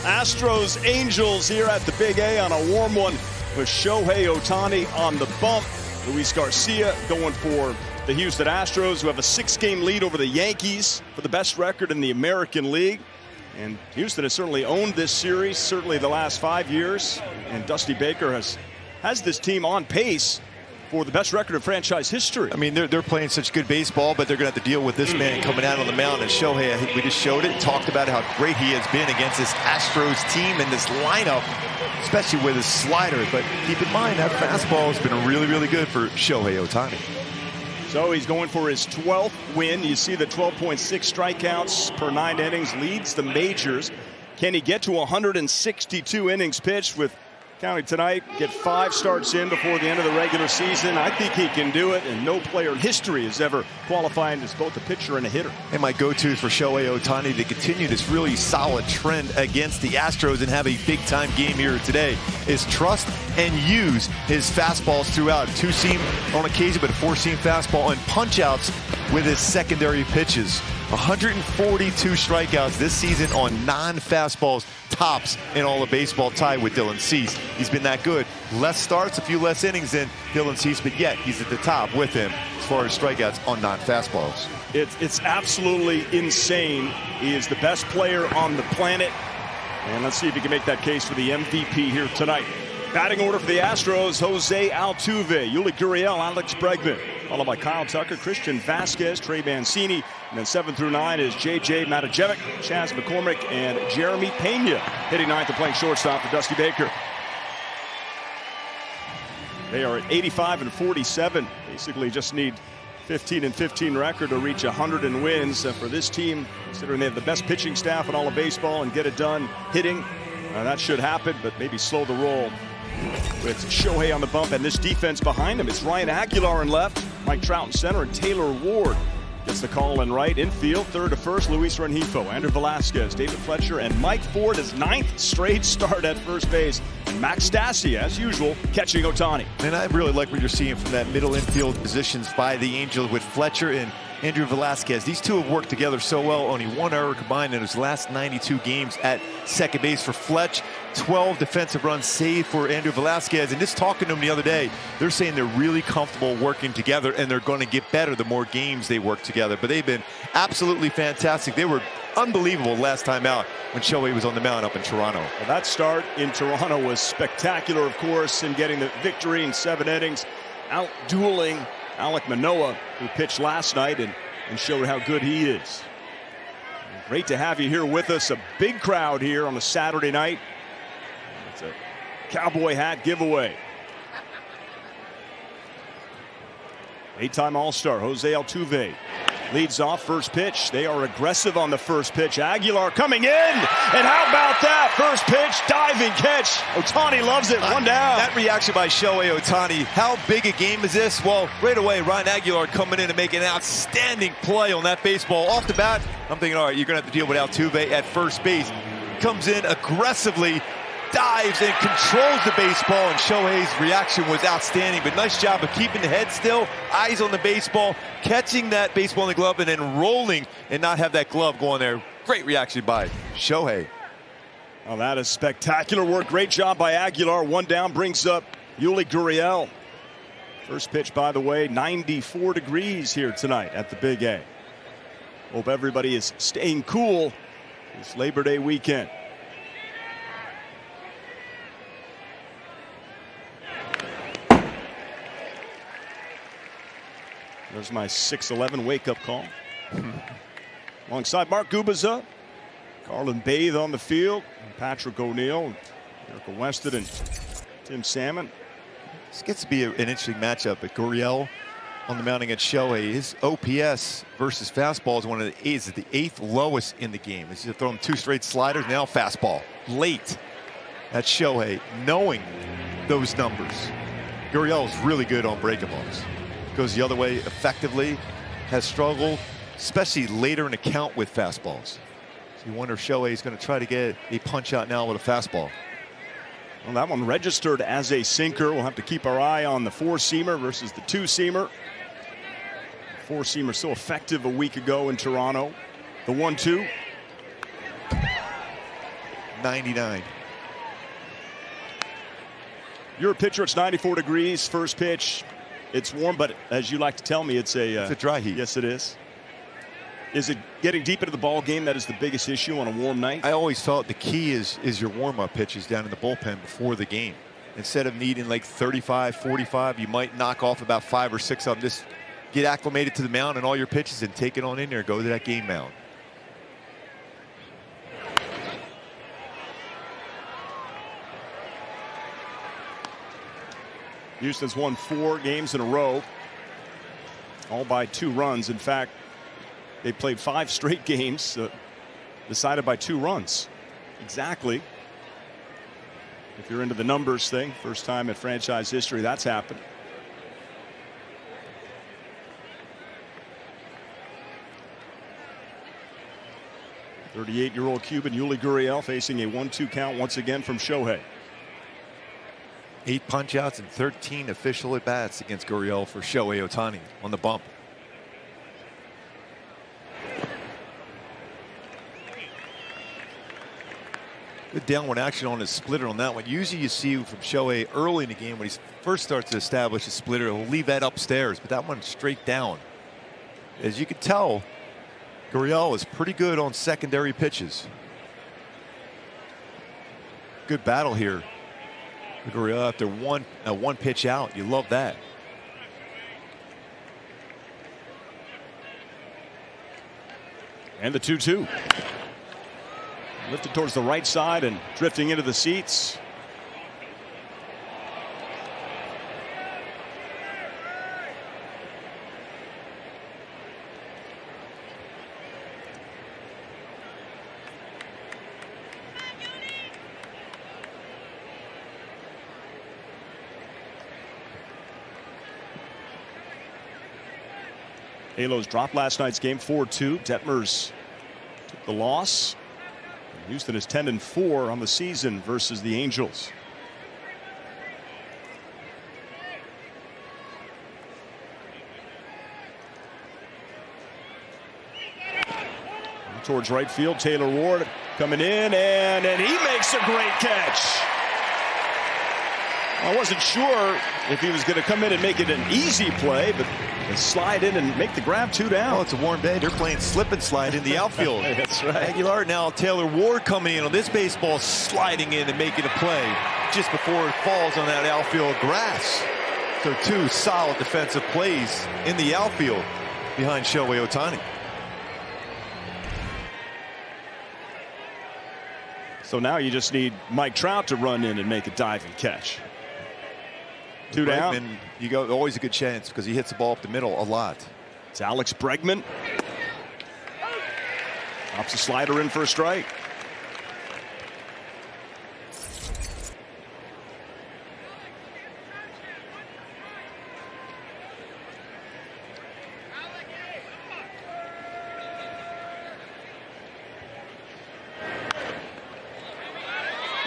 Astros Angels here at the Big A on a warm one with Shohei Ohtani on the bump. Luis Garcia going for the Houston Astros, who have a 6-game lead over the Yankees for the best record in the American League. And Houston has certainly owned this series, certainly the last 5 years. And Dusty Baker has this team on pace for the best record in franchise history. I mean, they're playing such good baseball, but they're going to have to deal with this man coming out on the mound. And Shohei, I think we just showed it, talked about how great he has been against this Astros team and this lineup, especially with his slider. But keep in mind, that fastball has been really, really good for Shohei Ohtani. So he's going for his 12th win. You see the 12.6 strikeouts per 9 innings, leads the majors. Can he get to 162 innings pitched with counting tonight, get 5 starts in before the end of the regular season? I think he can do it, and no player in history has ever qualified as both a pitcher and a hitter. And my go-to for Shohei Ohtani to continue this really solid trend against the Astros and have a big-time game here today is trust and use his fastballs throughout. 2-seam on occasion, but a 4-seam fastball, and punch-outs with his secondary pitches. 142 strikeouts this season on non-fastballs, tops in all of baseball, tied with Dylan Cease. He's been that good. Less starts, a few less innings than Dylan Cease, but yet he's at the top with him as far as strikeouts on non-fastballs. It's absolutely insane. He is the best player on the planet. And let's see if he can make that case for the MVP here tonight. Batting order for the Astros: Jose Altuve, Yuli Gurriel, Alex Bregman, followed by Kyle Tucker, Christian Vasquez, Trey Mancini, and then 7 through 9 is J.J. Matajevic, Chaz McCormick, and Jeremy Pena, hitting ninth and playing shortstop for Dusty Baker. They are at 85 and 47. Basically just need 15 and 15 record to reach 100 in wins for this team, considering they have the best pitching staff in all of baseball, and get it done hitting. That should happen, but maybe slow the roll with Shohei on the bump, and this defense behind him. It's Ryan Aguilar in left, Mike Trout in center, and Taylor Ward gets the call in right. Infield, third to first, Luis Rengifo, Andrew Velasquez, David Fletcher, and Mike Ford, his 9th straight start at first base. Max Stassi, as usual, catching Ohtani. And I really like what you're seeing from that middle infield positions by the Angels with Fletcher and Andrew Velasquez. These two have worked together so well. Only 1 error combined in his last 92 games at second base for Fletch. 12 defensive runs saved for Andrew Velasquez. And just talking to him the other day, they're saying they're really comfortable working together, and they're going to get better the more games they work together. But they've been absolutely fantastic. They were unbelievable last time out when Shohei was on the mound up in Toronto. Well, that start in Toronto was spectacular, of course, in getting the victory in 7 innings, out-dueling Alek Manoah, who pitched last night and showed how good he is. Great to have you here with us. A big crowd here on a Saturday night. It's a cowboy hat giveaway. 8-time All-Star Jose Altuve leads off. First pitch. They are aggressive on the first pitch. Aguilar coming in, and how about that first pitch, diving catch. Ohtani loves it. 1 down. That reaction by Shohei Ohtani. How big a game is this? Well, right away, Ryan Aguilar coming in and making an outstanding play on that baseball. Off the bat, I'm thinking, all right, you're going to have to deal with Altuve at first base. Comes in aggressively, dives and controls the baseball, and Shohei's reaction was outstanding. But nice job of keeping the head still, eyes on the baseball, catching that baseball in the glove, and then rolling and not have that glove go on there. Great reaction by Shohei. Oh, that is spectacular work. Great job by Aguilar. 1 down brings up Yuli Gurriel. First pitch, by the way, 94 degrees here tonight at the Big A. Hope everybody is staying cool this Labor Day weekend. There's my 6:11 wake-up call. Alongside Mark Gubiza, Carlin Bathe on the field, Patrick O'Neill, Erica Weston, and Tim Salmon. This gets to be an interesting matchup. But Gurriel on the mound against Shohei. His OPS versus fastball is one of the is the 8th lowest in the game. He's throwing 2 straight sliders, now fastball late. That's Shohei, knowing those numbers. Gurriel is really good on breaking balls. Goes the other way effectively, has struggled, especially later in the count with fastballs. So you wonder if Shohei is going to try to get a punch out now with a fastball. Well, that one registered as a sinker. We'll have to keep our eye on the 4-seamer versus the 2-seamer. 4-seamer so effective a week ago in Toronto. The 1-2. 99. You're a pitcher. It's 94 degrees. First pitch. It's warm, but as you like to tell me, it's a dry heat. Yes, it is. Is it getting deep into the ball game that is the biggest issue on a warm night? I always thought the key is your warm-up pitches down in the bullpen before the game. Instead of needing like 35, 45, you might knock off about 5 or 6 of them. Just get acclimated to the mound and all your pitches and take it on in there. Go to that game mound. Houston's won 4 games in a row, all by 2 runs. In fact, they played 5 straight games decided by 2 runs. Exactly. If you're into the numbers thing, first time in franchise history that's happened. .38-year-old Cuban Yuli Gurriel facing a 1-2 count once again from Shohei. 8 punch-outs and 13 official at-bats against Gurriel for Shohei Ohtani on the bump. Good downward action on his splitter on that one. Usually you see from Shohei early in the game when he first starts to establish his splitter, he'll leave that upstairs, but that one straight down. As you can tell, Gurriel is pretty good on secondary pitches. Good battle here. Gurriel after one pitch out. You love that. And the 2-2. Lifted towards the right side and drifting into the seats. Halos dropped last night's game 4-2. Detmers took the loss. Houston is 10-4 on the season versus the Angels. Towards right field, Taylor Ward coming in, and he makes a great catch. I wasn't sure if he was going to come in and make it an easy play, but slide in and make the grab 2 down. Oh, it's a warm day. They're playing slip and slide in the outfield. That's right. Aguilar now, Taylor Ward coming in on this baseball, sliding in and making a play just before it falls on that outfield grass. So 2 solid defensive plays in the outfield behind Shohei Ohtani. So now you just need Mike Trout to run in and make a diving catch. 2 down. Bregman, you go always a good chance because he hits the ball up the middle a lot. It's Alex Bregman. Pops a slider in for a strike.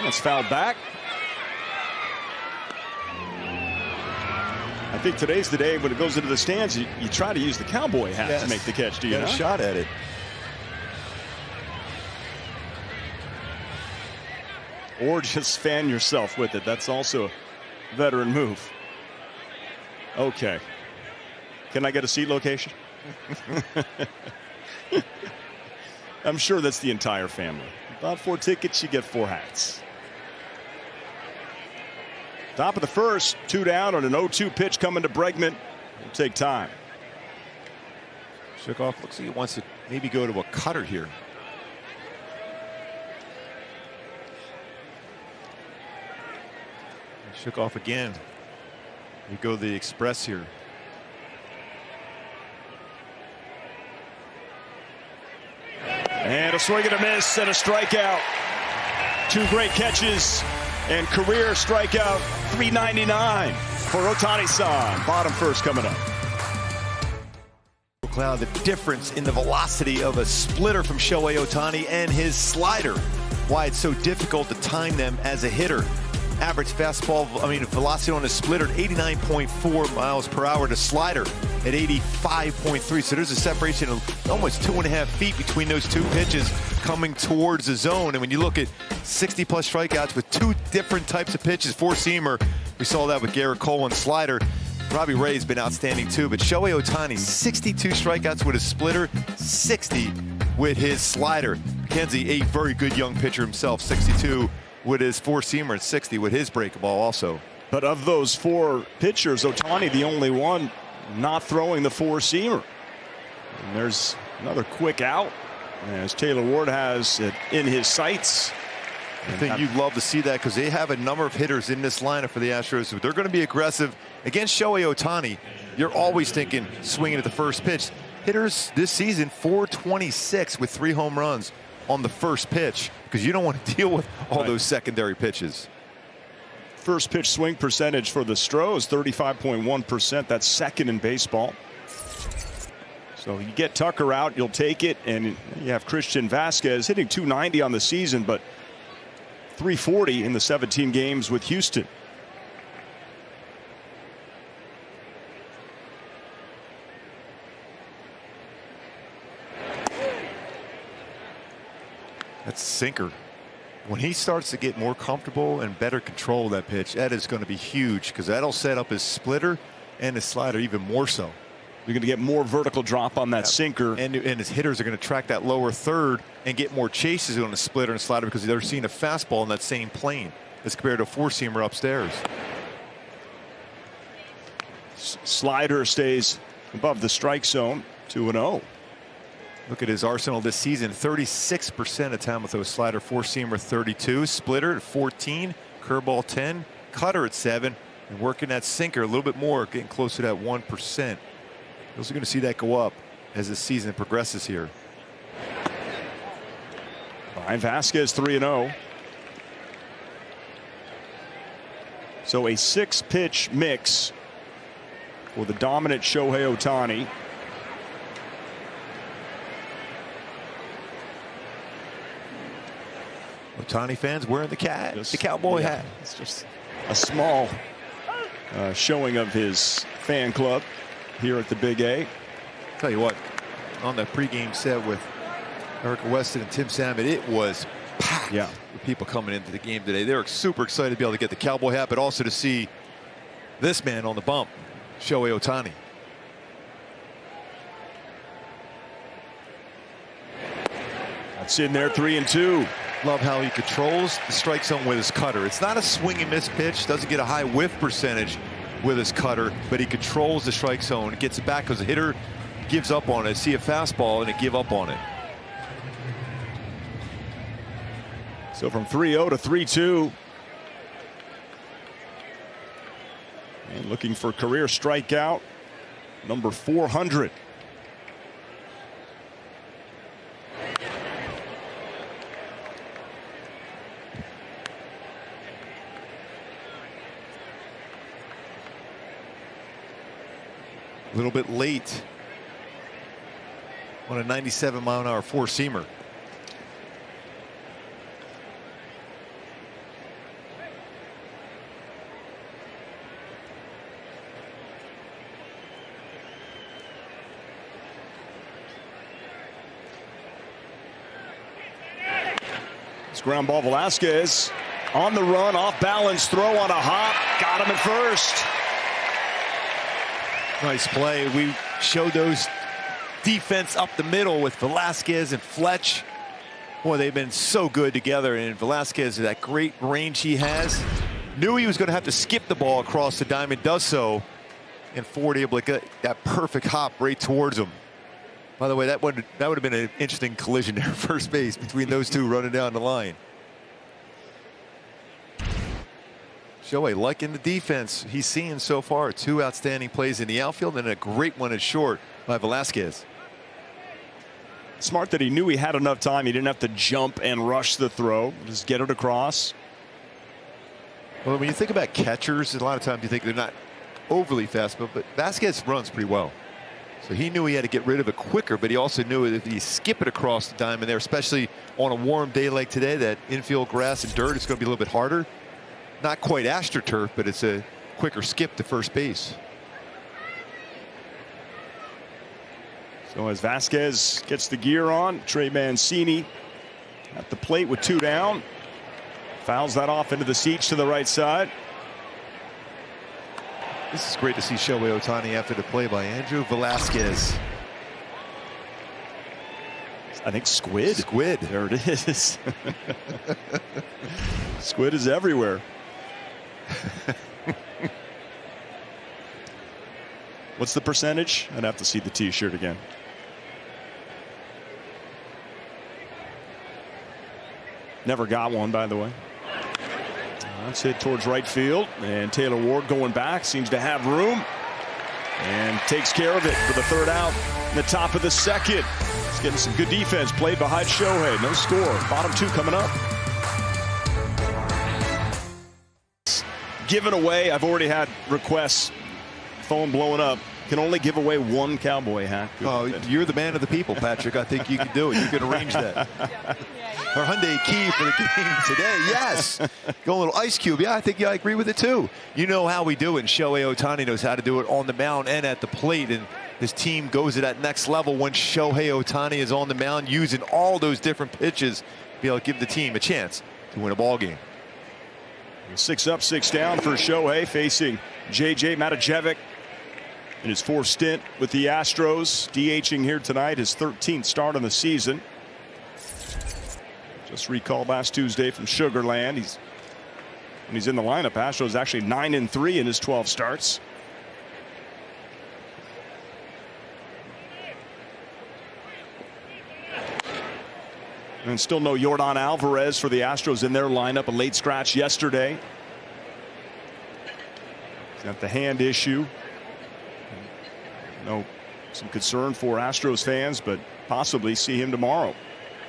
That's fouled back. I think today's the day when it goes into the stands, you try to use the cowboy hat to make the catch. Do you? Got a shot at it. Or just fan yourself with it. That's also a veteran move. Okay. Can I get a seat location? I'm sure that's the entire family. About 4 tickets, you get 4 hats. Top of the first, 2 down on an 0-2 pitch coming to Bregman. It'll take time. Shook off. Looks like he wants to maybe go to a cutter here. Shook off again. We go the express here. And a swing and a miss and a strikeout. 2 great catches and career strikeout 399 for Ohtani-san. Bottom first coming up. Cloud, the difference in the velocity of a splitter from Shohei Ohtani and his slider. Why it's so difficult to time them as a hitter. Average fastball, velocity on a splitter at 89.4 miles per hour to slider at 85.3. So there's a separation of almost 2.5 feet between those 2 pitches coming towards the zone. And when you look at 60-plus strikeouts with 2 different types of pitches. Four-seamer, we saw that with Garrett Cole and slider. Robbie Ray's been outstanding too, but Shohei Ohtani, 62 strikeouts with his splitter, 60 with his slider. McKenzie, a very good young pitcher himself, 62 with his four-seamer and 60 with his breaking ball also. But of those 4 pitchers, Ohtani the only one not throwing the four-seamer. And there's another quick out as Taylor Ward has it in his sights. I think you'd love to see that because they have a number of hitters in this lineup for the Astros. They're going to be aggressive against Shohei Ohtani. You're always thinking swinging at the first pitch. Hitters this season 426 with 3 home runs on the first pitch because you don't want to deal with all those secondary pitches. First pitch swing percentage for the Stros, 35.1%. That's second in baseball. So you get Tucker out, you'll take it, and you have Christian Vasquez hitting .290 on the season, but .340 in the 17 games with Houston. That's sinker. When he starts to get more comfortable and better control of that pitch, that is going to be huge because that'll set up his splitter and his slider even more so. You're going to get more vertical drop on that sinker. And his hitters are going to track that lower third and get more chases on the splitter and slider because they're seeing a fastball in that same plane as compared to a four-seamer upstairs. Slider stays above the strike zone, 2-0. Look at his arsenal this season, 36% of time with those slider, four-seamer 32, splitter at 14, curveball 10, cutter at 7, and working that sinker a little bit more, getting closer to that 1%. You're also going to see that go up as the season progresses here. By Vasquez, 3-0. So a 6-pitch mix for the dominant Shohei Ohtani. Ohtani fans wearing the cowboy hat. It's just a small showing of his fan club here at the Big A. Tell you what, on the pregame set with Erica Weston and Tim Salmon, it was packed with people coming into the game today. They were super excited to be able to get the cowboy hat, but also to see this man on the bump, Shohei Ohtani. That's in there, 3-2. Love how he controls the strike zone with his cutter. It's not a swing and miss pitch. Doesn't get a high whiff percentage with his cutter, but he controls the strike zone. It gets it back because the hitter gives up on it. See a fastball and it give up on it. So from 3-0 to 3-2. And looking for career strikeout number 400. A little bit late on a 97-mile-an-hour four-seamer. It's ground ball. Velasquez on the run, off balance, throw on a hop, got him at first. Nice play. We showed those defense up the middle with Velasquez and Fletch. Boy, they've been so good together. And Velasquez, that great range he has, knew he was going to have to skip the ball across the diamond, does so, and Ford able to get that perfect hop right towards him. By the way, that would have been an interesting collision there, first base, between those two running down the line. Shohei liking the defense he's seen so far. 2 outstanding plays in the outfield and a great one at short by Velasquez. Smart that he knew he had enough time. He didn't have to jump and rush the throw. Just get it across. Well, when you think about catchers, a lot of times you think they're not overly fast, but Vasquez runs pretty well. So he knew he had to get rid of it quicker, but he also knew that if he skip it across the diamond there, especially on a warm day like today, that infield grass and dirt is going to be a little bit harder. Not quite AstroTurf, but it's a quicker skip to first base. So as Vasquez gets the gear on, Trey Mancini at the plate with 2 down. Fouls that off into the seats to the right side. This is great to see Shohei Ohtani after the play by Andrew Velasquez. I think squid. Squid. There it is. Squid is everywhere. What's the percentage? I'd have to see the t-shirt again. Never got one, by the way. That's hit towards right field, and Taylor Ward going back, seems to have room, and takes care of it for the third out in the top of the second. He's getting some good defense played behind Shohei. No score. Bottom two coming up. Given away, I've already had requests, phone blowing up. Can only give away one Cowboy hat. Oh, you're the man of the people, Patrick. I think you can do it. You can arrange that. Our Hyundai key for the game today. Yes. Go a little ice cube. Yeah, I think I agree with it too. You know how we do it. And Shohei Ohtani knows how to do it on the mound and at the plate. And his team goes to that next level when Shohei Ohtani is on the mound using all those different pitches to be able to give the team a chance to win a ball game. 6 up, 6 down for Shohei, facing J.J. Matijevic in his fourth stint with the Astros, DHing here tonight, his 13th start on the season. Just recalled last Tuesday from Sugar Land. When he's in the lineup, Astros actually 9-3 in his 12 starts. And still no Yordan Alvarez for the Astros in their lineup. A late scratch yesterday. He's got the hand issue. Some concern for Astros fans, but possibly see him tomorrow.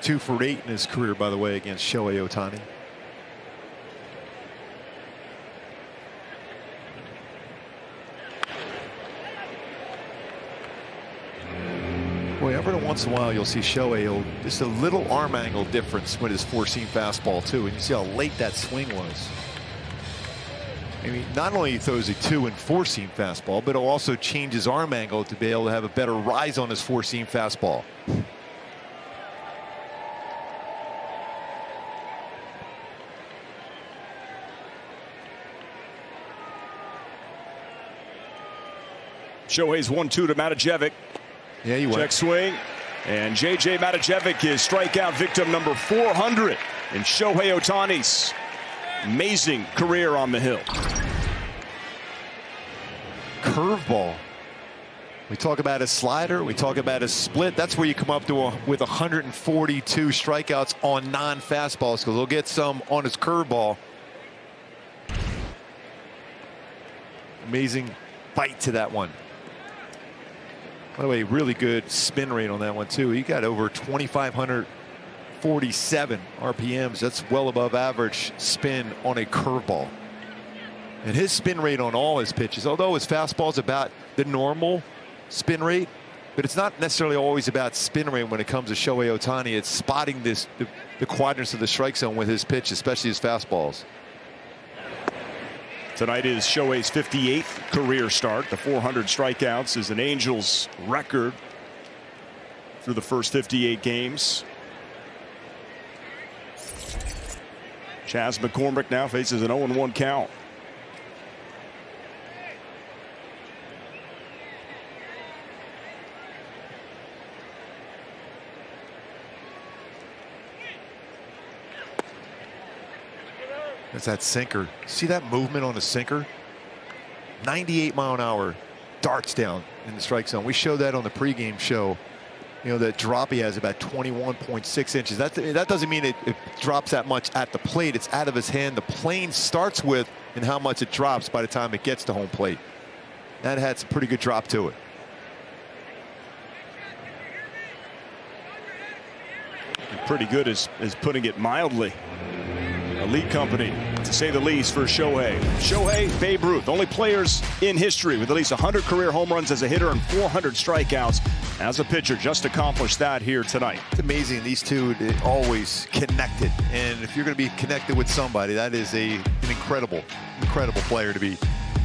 2 for 8 in his career, by the way, against Shohei Ohtani. Boy, every once in a while you'll see Shohei, just a little arm angle difference with his four-seam fastball too, and you see how late that swing was. I mean, not only he throws a 2 and 4-seam fastball, but he'll also change his arm angle to be able to have a better rise on his 4-seam fastball. Shohei's 1-2 to Matijevic. Yeah, you check swing, and J.J. Matijevic is strikeout victim number 400 in Shohei Ohtani's amazing career on the hill. Curveball. We talk about his slider. We talk about his split. That's where you come up to with 142 strikeouts on non-fastballs, because he'll get some on his curveball. Amazing bite to that one. By the way, really good spin rate on that one too. He got over 2,547 RPMs. That's well above average spin on a curveball. And his spin rate on all his pitches, although his fastball is about the normal spin rate, but it's not necessarily always about spin rate when it comes to Shohei Ohtani. It's spotting the quadrants of the strike zone with his pitch, especially his fastballs. Tonight is Shohei's 58th career start. The 400 strikeouts is an Angels record through the first 58 games. Chas McCormick now faces an 0-1 count. That's that sinker. See that movement on the sinker? 98-mile-an-hour darts down in the strike zone. We showed that on the pregame show. You know, that drop he has about 21.6 inches. That doesn't mean it drops that much at the plate. It's out of his hand. The plane starts with and how much it drops by the time it gets to home plate. That had some pretty good drop to it. Pretty good is putting it mildly. Elite company, to say the least, for Shohei. Shohei, Babe Ruth, only players in history with at least 100 career home runs as a hitter and 400 strikeouts as a pitcher. Just accomplished that here tonight. It's amazing. These two are always connected. And if you're going to be connected with somebody, that is an incredible player to be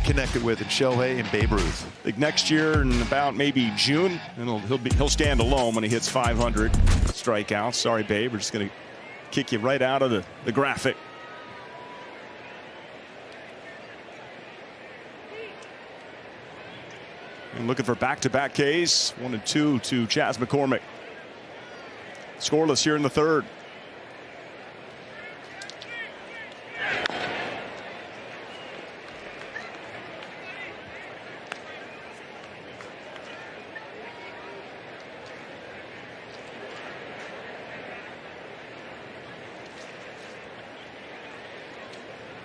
connected with in Shohei and Babe Ruth. I think next year in about maybe June, and he'll stand alone when he hits 500 strikeouts. Sorry, Babe, we're just going to kick you right out of the graphic. And looking for back-to-back Ks. 1 and 2 to Chas McCormick. Scoreless here in the third.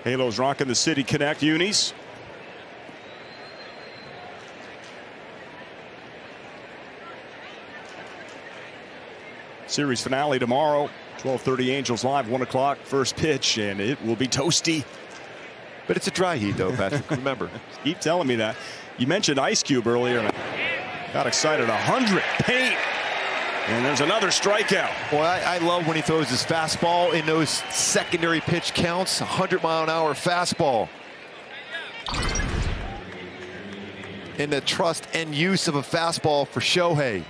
Halos rocking the City Connect unis. Series finale tomorrow. 12:30 Angels live, 1 o'clock first pitch, and it will be toasty. But it's a dry heat, though, Patrick. Remember. Keep telling me that. You mentioned Ice Cube earlier, and I got excited. 100 paint. And there's another strikeout. Boy, I love when he throws his fastball in those secondary pitch counts. 100-mile-an-hour fastball. And the trust and use of a fastball for Shohei.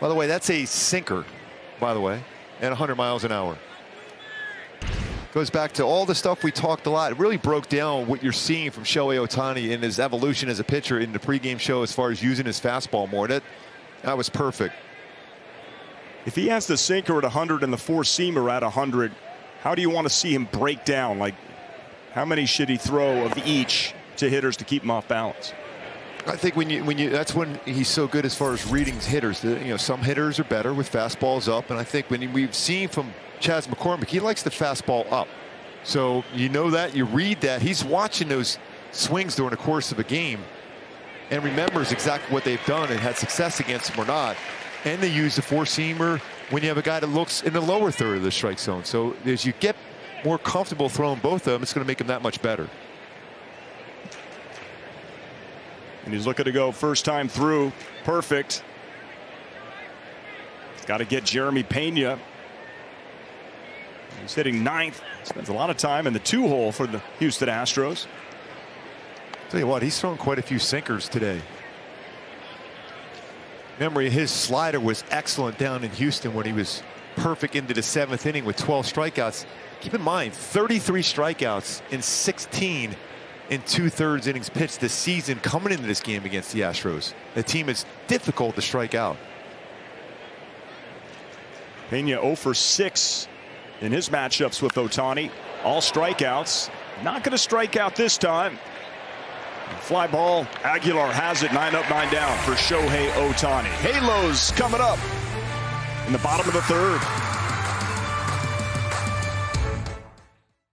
By the way, that's a sinker, by the way, at 100 miles an hour. Goes back to all the stuff we talked a lot. It really broke down what you're seeing from Shohei Ohtani in his evolution as a pitcher in the pregame show as far as using his fastball more. That was perfect. If he has the sinker at 100 and the four-seamer at 100, how do you want to see him break down? Like, how many should he throw of each to hitters to keep him off balance? I think that's when he's so good as far as reading hitters. You know, some hitters are better with fastballs up, and I think when we've seen from Chas McCormick, he likes the fastball up. So you know that, you read that. He's watching those swings during the course of a game and remembers exactly what they've done and had success against them or not. And they use the four-seamer when you have a guy that looks in the lower third of the strike zone. So as you get more comfortable throwing both of them, it's going to make him that much better. And he's looking to go first time through. Perfect. He's got to get Jeremy Pena. He's hitting ninth. Spends a lot of time in the 2-hole for the Houston Astros. Tell you what, he's thrown quite a few sinkers today. Remember, his slider was excellent down in Houston when he was perfect into the 7th inning with 12 strikeouts. Keep in mind, 33 strikeouts in 16 in 2/3 innings pitched this season coming into this game against the Astros. The team is difficult to strike out. Pena 0 for 6 in his matchups with Ohtani. All strikeouts. Not going to strike out this time. Fly ball. Aguilar has it. 9 up, 9 down for Shohei Ohtani. Halos coming up in the bottom of the third.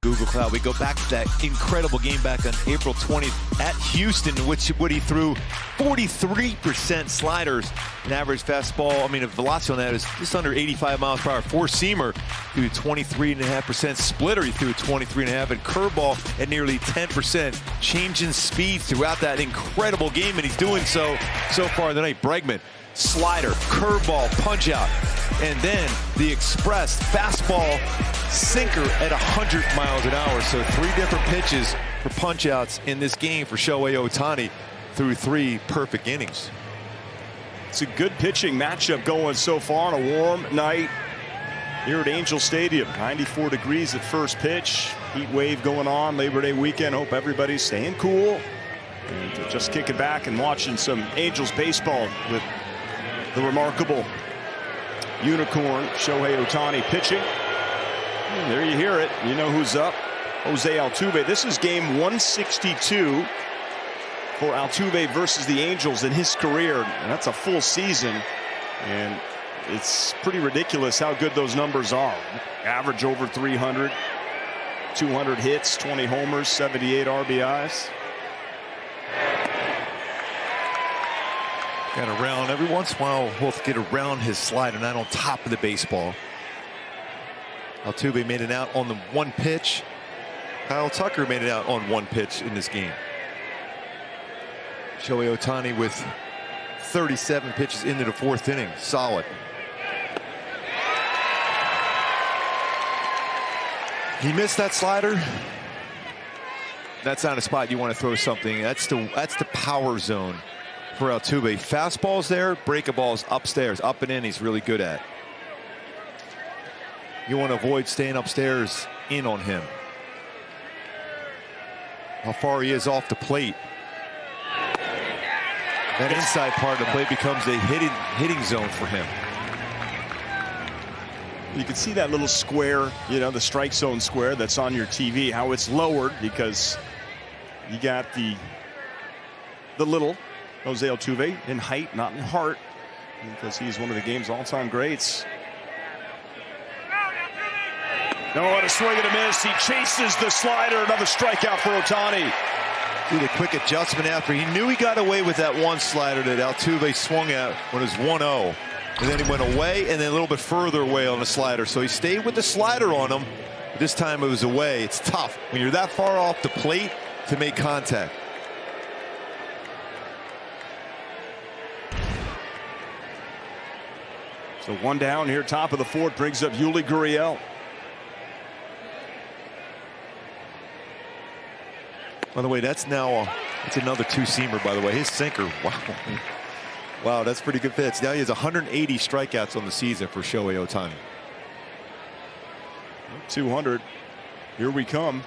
Google Cloud. We go back to that incredible game back on April 20th at Houston, in which Woody threw 43% sliders, an average fastball. I mean, a velocity on that is just under 85 miles per hour. Four-seamer threw 23.5%, splitter he threw 23.5%, and curveball at nearly 10%. Changing speeds throughout that incredible game, and he's doing so far tonight. Bregman, slider, curveball, punch out, and then the express fastball sinker at 100 miles an hour. So 3 different pitches for punch outs in this game for Shohei Ohtani through 3 perfect innings. It's a good pitching matchup going so far on a warm night here at Angel Stadium. 94 degrees at first pitch. Heat wave going on Labor Day weekend. Hope everybody's staying cool and just kicking back and watching some Angels baseball with the remarkable unicorn Shohei Ohtani pitching. And there you hear it. You know who's up. Jose Altuve. This is game 162 for Altuve versus the Angels in his career. And that's a full season. And it's pretty ridiculous how good those numbers are. Average over 300, 200 hits, 20 homers, 78 RBIs. Got around every once in a while. He'll get around his slider, not on top of the baseball. Altuve made it out on the 1 pitch. Kyle Tucker made it out on 1 pitch in this game. Shohei Ohtani with 37 pitches into the 4th inning. Solid. He missed that slider. That's not a spot you want to throw something. That's the power zone for Altuve. Fastball's there, breakaball's upstairs. Up and in he's really good at. You want to avoid staying upstairs in on him. How far he is off the plate. That inside part of the plate becomes a hitting zone for him. You can see that little square, you know, the strike zone square that's on your TV, how it's lowered because you got the little Jose Altuve in height, not in heart, because he's one of the game's all-time greats. No, what a swing and a miss. He chases the slider. Another strikeout for Ohtani. See the quick adjustment after. He knew he got away with that one slider that Altuve swung at when it was 1-0. And then he went away and then a little bit further away on the slider. So he stayed with the slider on him. But this time it was away. It's tough when you're that far off the plate to make contact. So one down here, top of the fourth, brings up Yuli Gurriel. By the way, that's now it's another two-seamer, by the way. His sinker, wow. Wow, that's pretty good pitch. Now he has 180 strikeouts on the season for Shohei Ohtani. 200. Here we come.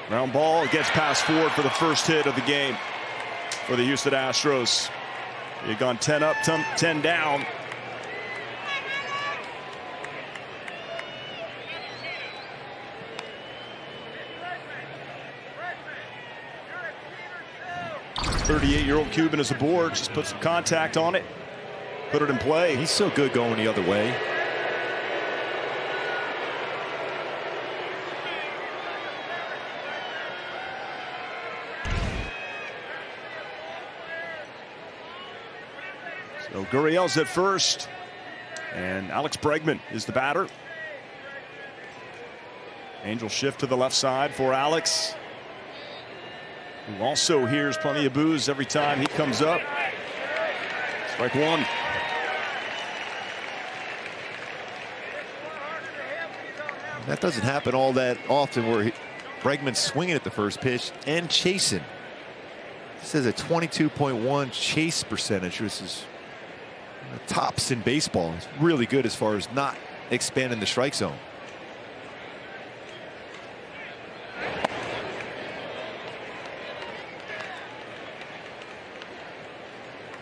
Ground ball gets past Ford for the first hit of the game for the Houston Astros. You've gone 10 up, 10 down. The 38-year-old Cuban is aboard. Just put some contact on it. Put it in play. He's so good going the other way. So Gurriel's at first, and Alex Bregman is the batter. Angel shift to the left side for Alex, who also hears plenty of boos every time he comes up. Strike one. That doesn't happen all that often where Bregman's swinging at the first pitch and chasing. This is a 22.1 chase percentage. This is tops in baseball. It's really good as far as not expanding the strike zone.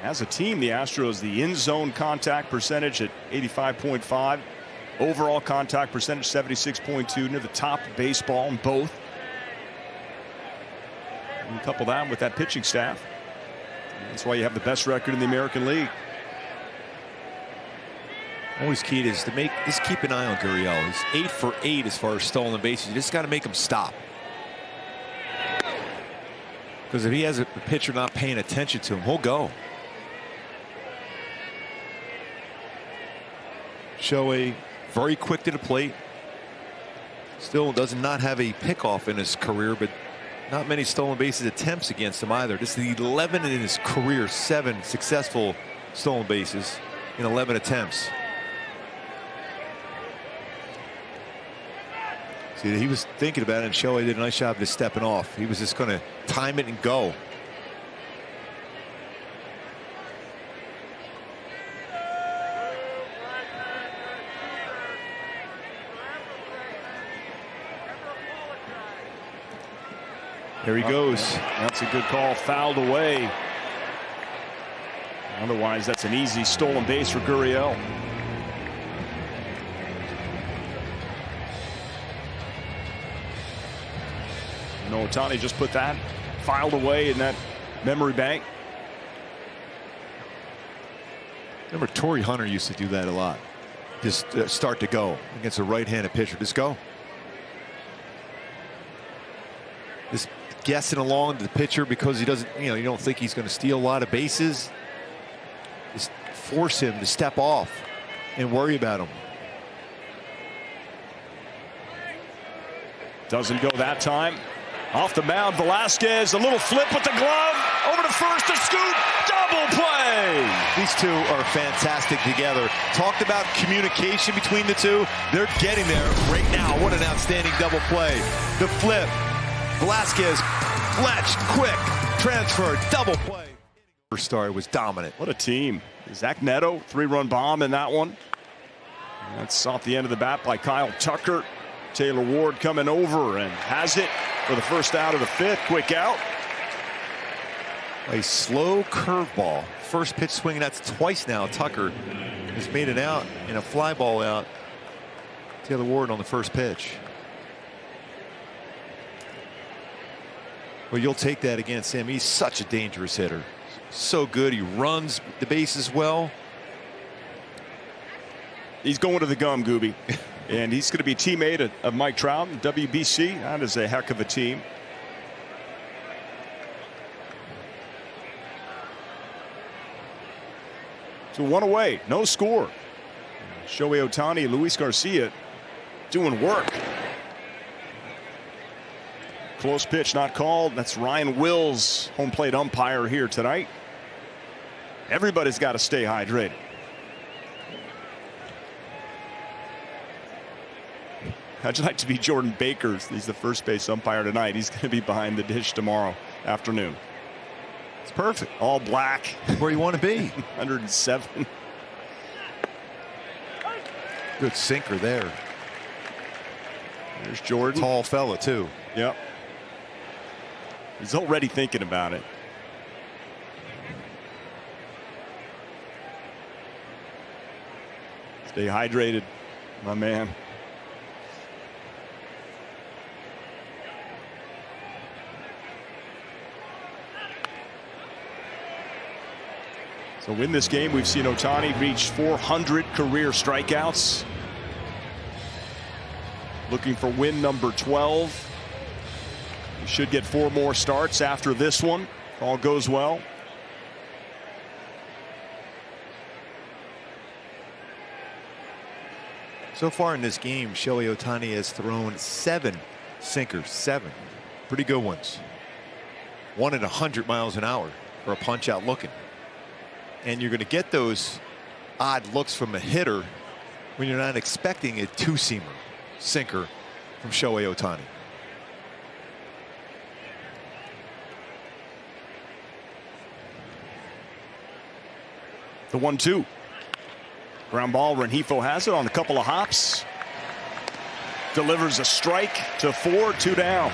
As a team, the Astros, the in-zone contact percentage at 85.5. Overall contact percentage 76.2, near the top of baseball in both. And couple that with that pitching staff. That's why you have the best record in the American League. Always key is to just keep an eye on Gurriel. He's 8 for 8 as far as stolen bases. You just got to make him stop. Because if he has a pitcher not paying attention to him, he'll go. Shohei very quick to the plate. Still does not have a pickoff in his career, but not many stolen bases attempts against him either. This is the 11 in his career, 7 successful stolen bases in 11 attempts. See, he was thinking about it, and Shohei did a nice job of just stepping off. He was just going to time it and go. There he goes. That's a good call. Fouled away. Otherwise, that's an easy stolen base for Gurriel. You know, Ohtani just put that filed away in that memory bank. Remember, Torrey Hunter used to do that a lot. Just start to go against a right-handed pitcher. Just go. Just guessing along to the pitcher because he doesn't, you don't think he's going to steal a lot of bases. Just force him to step off and worry about him. Doesn't go that time. Off the mound, Velasquez, a little flip with the glove, over to first, a scoop, double play. These two are fantastic together. Talked about communication between the two. They're getting there right now. What an outstanding double play. The flip, Velasquez, fletched, quick, transfer, double play. First start was dominant. What a team. Zach Neto, 3-run bomb in that one. And that's off the end of the bat by Kyle Tucker. Taylor Ward coming over and has it. for the first out of the fifth. Quick out. A slow curveball. First pitch swing. That's twice now. Tucker has made it out and a fly ball out. Taylor Ward on the first pitch. Well, you'll take that against him. He's such a dangerous hitter. So good. He runs the bases well. He's going to the gum, Gooby. And he's going to be a teammate of Mike Trout and WBC. That is a heck of a team. So one away, no score. Shohei Ohtani, Luis Garcia doing work. Close pitch not called. That's Ryan Wills, home plate umpire here tonight. Everybody's got to stay hydrated. How'd you like to be Jordan Baker? He's the first base umpire tonight. He's going to be behind the dish tomorrow afternoon. It's perfect. All black. Where you want to be. 107. Good sinker there. There's Jordan. Tall fella, too. Yep. He's already thinking about it. Stay hydrated, my man. So in this game, we've seen Ohtani reach 400 career strikeouts. Looking for win number 12. He should get 4 more starts after this one. All goes well. So far in this game, Shohei Ohtani has thrown 7 sinkers. 7. Pretty good ones. 1 at 100 miles an hour for a punch out looking. And you're going to get those odd looks from a hitter when you're not expecting a two-seamer sinker from Shohei Ohtani. The 1-2. Ground ball. Rengifo has it on a couple of hops. Delivers a strike to 4, 2 down.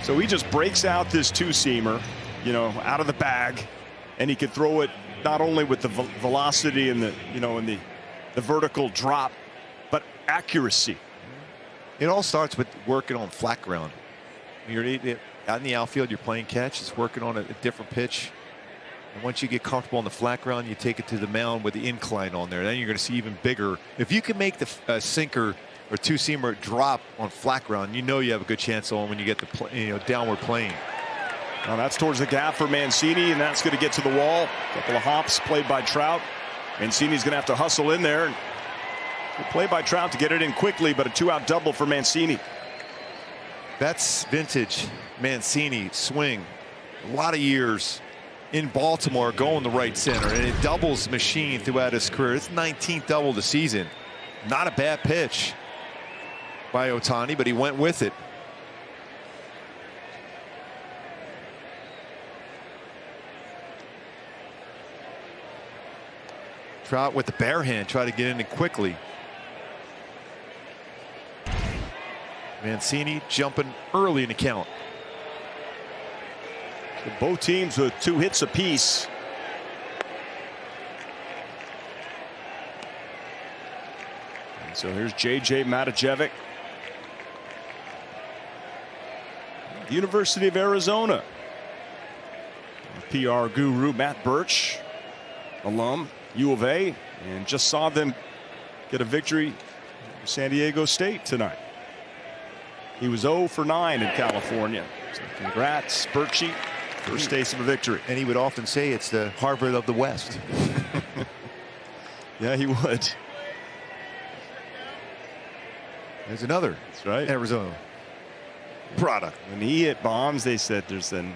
So he just breaks out this two-seamer, you know, out of the bag, and he could throw it not only with the velocity and the, you know, and the vertical drop, but accuracy. It all starts with working on flat ground. You're out in the outfield, you're playing catch. It's working on a different pitch. And once you get comfortable on the flat ground, you take it to the mound with the incline on there. Then you're going to see even bigger. If you can make the sinker or two-seamer drop on flat ground, you know you have a good chance on when you get the downward plane. Now that's towards the gap for Mancini, and that's going to get to the wall. A couple of hops played by Trout. Mancini's going to have to hustle in there. Play by Trout to get it in quickly, but a 2-out double for Mancini. That's vintage Mancini swing. A lot of years in Baltimore going the right center, and it doubles machine throughout his career. It's 19th double of the season. Not a bad pitch by Ohtani, but he went with it. Trout with the bare hand, try to get in it quickly. Mancini jumping early in the count. So both teams with 2 hits apiece. And so here's J.J. Matijevic. The University of Arizona. PR guru Matt Birch, alum, U of A, and just saw them get a victory for San Diego State tonight. He was 0 for 9 in California. So congrats, Birchie. First taste of a victory. And he would often say it's the Harvard of the West. Yeah, he would. There's another. That's right. Arizona product. When he hit bombs, they said there's an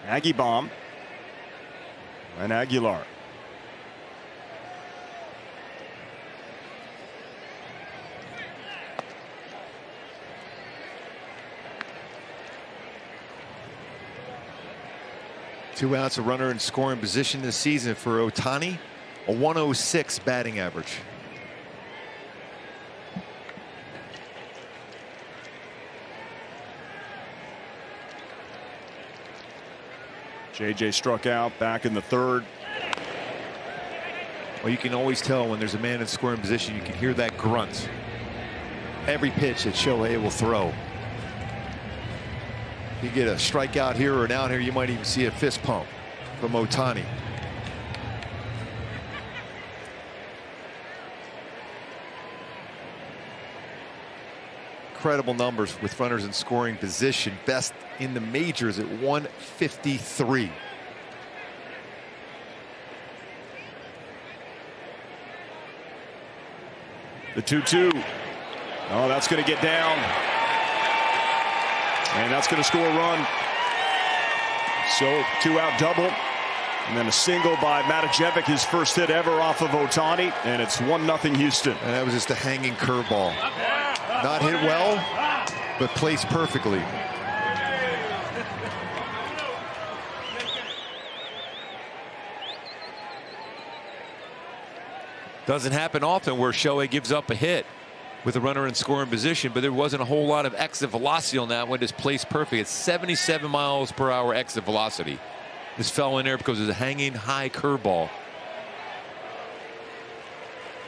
Aggie bomb and Aguilar. Two outs, a runner in scoring position this season for Ohtani. A 106 batting average. JJ struck out back in the third. Well, you can always tell when there's a man in scoring position. You can hear that grunt every pitch that Shohei will throw. You get a strikeout here or an out here, you might even see a fist pump from Ohtani. Incredible numbers with runners in scoring position. Best in the majors at 153. The 2-2. Oh, that's going to get down. And that's going to score a run. So 2-out double. And then a single by Matajevic, his first hit ever off of Ohtani. And it's 1-0 Houston. And that was just a hanging curveball. Not hit well, but placed perfectly. Doesn't happen often where Shohei gives up a hit with a runner in scoring position, but there wasn't a whole lot of exit velocity on that one. Just placed perfect. It's 77 miles per hour exit velocity. This fell in there because it was a hanging high curveball.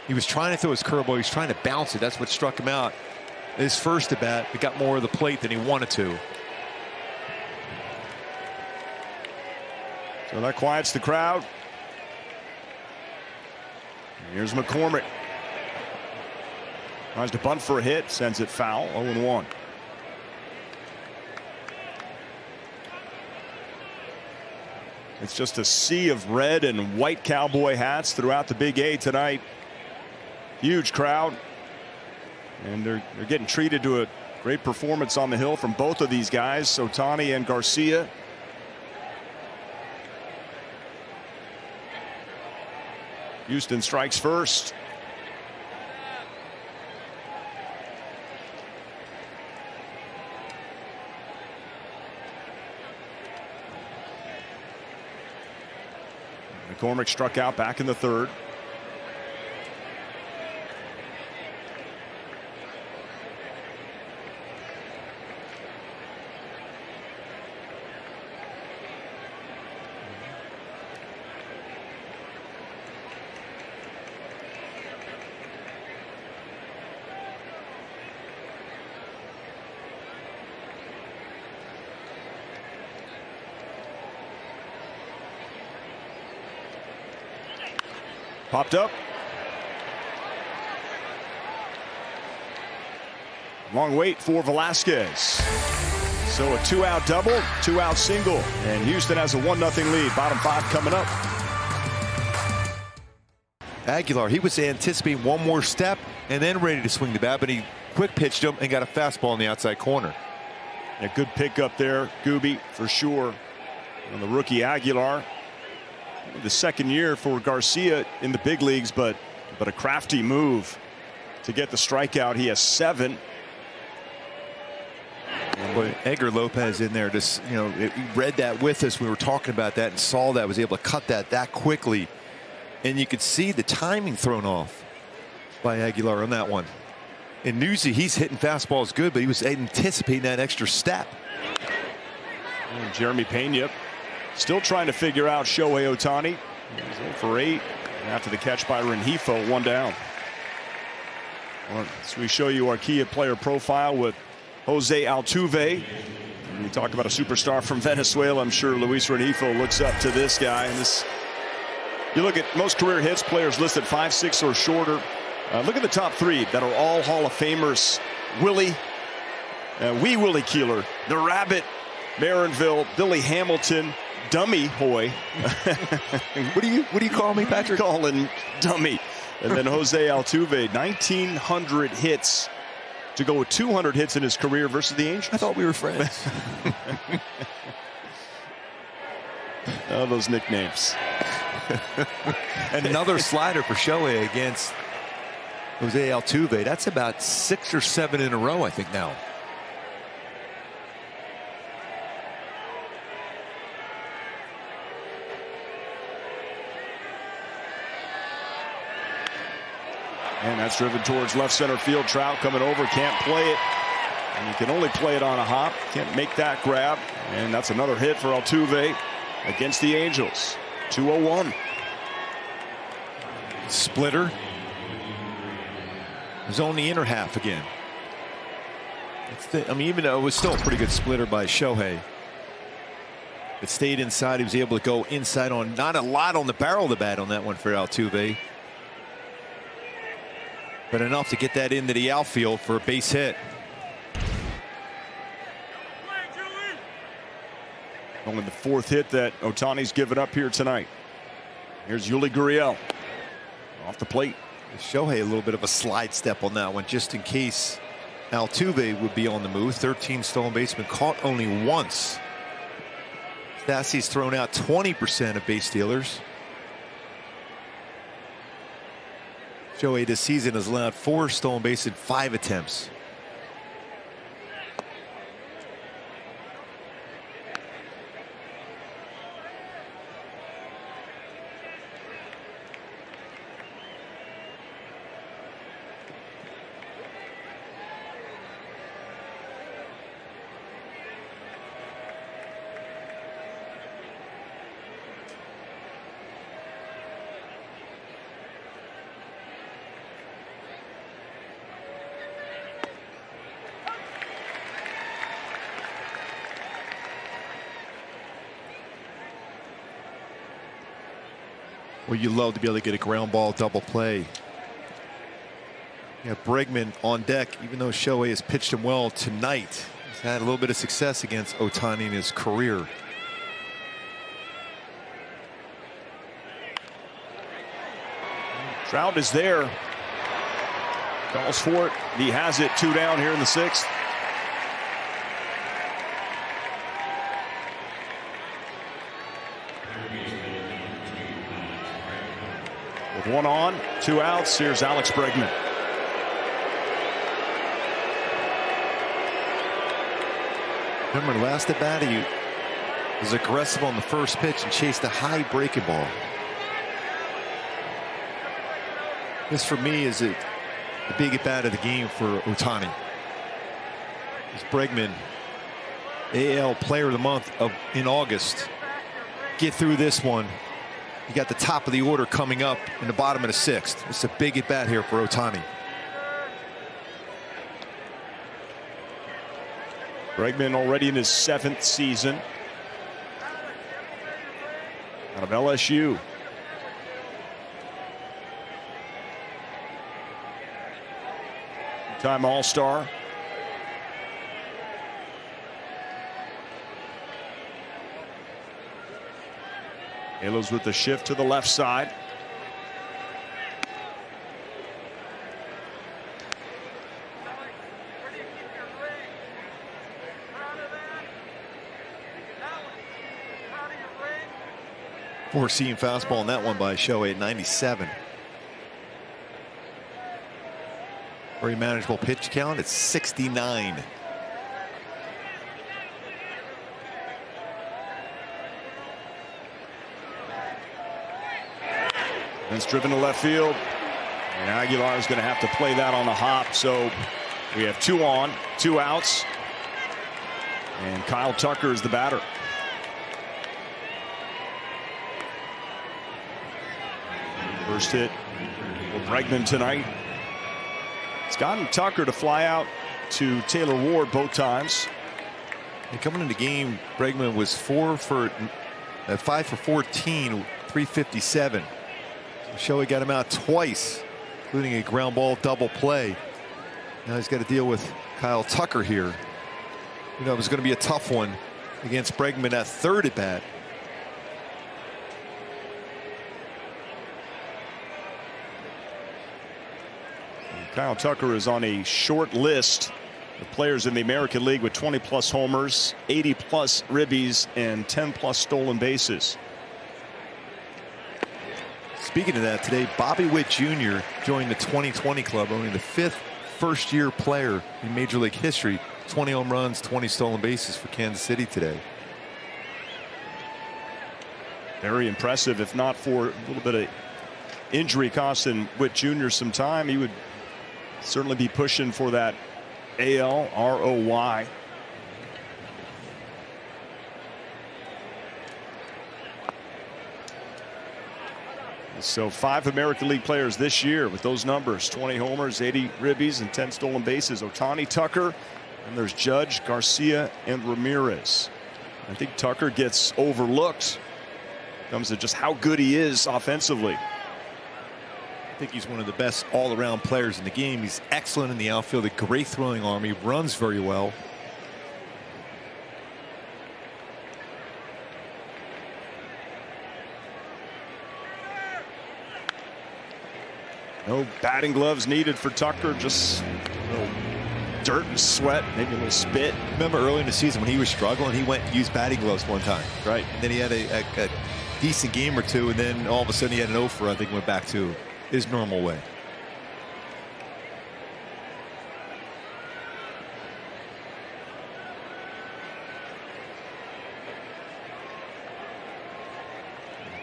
He was trying to throw his curveball. He was trying to bounce it. That's what struck him out. His first at bat, it got more of the plate than he wanted to. So that quiets the crowd. Here's McCormick. Tries to bunt for a hit, sends it foul, 0-1. It's just a sea of red and white cowboy hats throughout the Big A tonight. Huge crowd. And they're getting treated to a great performance on the hill from both of these guys, Ohtani and Garcia. Houston strikes first. McCormick struck out back in the third. Popped up. Long wait for Velasquez. So a 2-out double, 2-out single, and Houston has a 1-0 lead. Bottom 5 coming up. Aguilar, he was anticipating one more step and then ready to swing the bat, but he quick pitched him and got a fastball in the outside corner. A good pickup there, Gooby, for sure, on the rookie Aguilar. The second year for Garcia in the big leagues, but a crafty move to get the strikeout. He has 7. But Edgar Lopez in there, just, you know, he read that with us. We were talking about that and saw that, was able to cut that quickly. And you could see the timing thrown off by Aguilar on that one. And Newsy, he's hitting fastballs good, but he was anticipating that extra step. And Jeremy Pena still trying to figure out Shohei Ohtani. He's 0 for 8 after the catch by Rengifo, 1 down. So we show you our key player profile with Jose Altuve. When we talk about a superstar from Venezuela, I'm sure Luis Rengifo looks up to this guy. And this, you look at most career hits, players listed 5'6" or shorter. Look at the top 3 that are all Hall of Famers. Willie Keeler, the Rabbit, Marinville, Billy Hamilton, Dummy Hoy. What do you call me, Patrick? Calling Dummy. And then Jose Altuve, 1,900 hits to go with 200 hits in his career versus the Angels. I thought we were friends. Oh, those nicknames. And another slider for Shohei against Jose Altuve. That's about 6 or 7 in a row, I think, now. And that's driven towards left center field. Trout coming over, can't play it. And you can only play it on a hop. Can't make that grab. And that's another hit for Altuve. against the Angels. 2-0-1. Splitter. He's on the inner half again. I mean, even though it was still a pretty good splitter by Shohei, it stayed inside. He was able to go inside on not a lot on the barrel of the bat on that one for Altuve, but enough to get that into the outfield for a base hit. Only the fourth hit that Ohtani's given up here tonight. Here's Yuli Gurriel off the plate. Shohei a little bit of a slide step on that one, just in case Altuve would be on the move. 13 stolen basemen, caught only once. Stassi's thrown out 20% of base stealers. Shohei this season has allowed 4 stolen bases in 5 attempts. Well, you love to be able to get a ground ball double play. Yeah, Bregman on deck, even though Shohei has pitched him well tonight. He's had a little bit of success against Ohtani in his career. Trout is there. Calls for it. He has it. 2 down here in the 6th. With 1 on, 2 outs, here's Alex Bregman. Remember last at bat, he was aggressive on the first pitch and chased a high breaking ball. This for me is the big at bat of the game for Ohtani. This Bregman, AL Player of the Month in August. Get through this one. You got the top of the order coming up in the bottom of the 6th. It's a big at bat here for Ohtani. Bregman already in his 7th season out of LSU. Two-time All-Star. Halos with the shift to the left side. Four-seam fastball on that one by Shohei at 97. Very manageable pitch count. It's 69. It's driven to left field. And Aguilar is going to have to play that on the hop. So we have 2 on, 2 outs. And Kyle Tucker is the batter. First hit for Bregman tonight. It's gotten Tucker to fly out to Taylor Ward both times. And coming into the game, Bregman was 5 for 14, 357. Shohei got him out twice, including a ground ball double play. Now he's got to deal with Kyle Tucker here. You know, it was going to be a tough one against Bregman at 3rd at bat. Kyle Tucker is on a short list of players in the American League with 20+ homers, 80+ ribbies, and 10+ stolen bases. Speaking of that, today Bobby Witt Jr. joined the 2020 club, only the 5th first-year player in Major League history. 20 home runs, 20 stolen bases for Kansas City today. Very impressive. If not for a little bit of injury costing Witt Jr. some time, he would certainly be pushing for that AL ROY. So 5 American League players this year with those numbers: 20 homers, 80 ribbies, and 10 stolen bases. Ohtani, Tucker, and there's Judge, Garcia, and Ramirez. I think Tucker gets overlooked. Comes to just how good he is offensively. I think he's one of the best all-around players in the game. He's excellent in the outfield, a great throwing arm. He runs very well. No batting gloves needed for Tucker, just a little dirt and sweat, maybe a little spit. Remember early in the season when he was struggling, he went and used batting gloves one time. Right. And then he had a decent game or two, and then all of a sudden he had an 0 for, I think, went back to his normal way.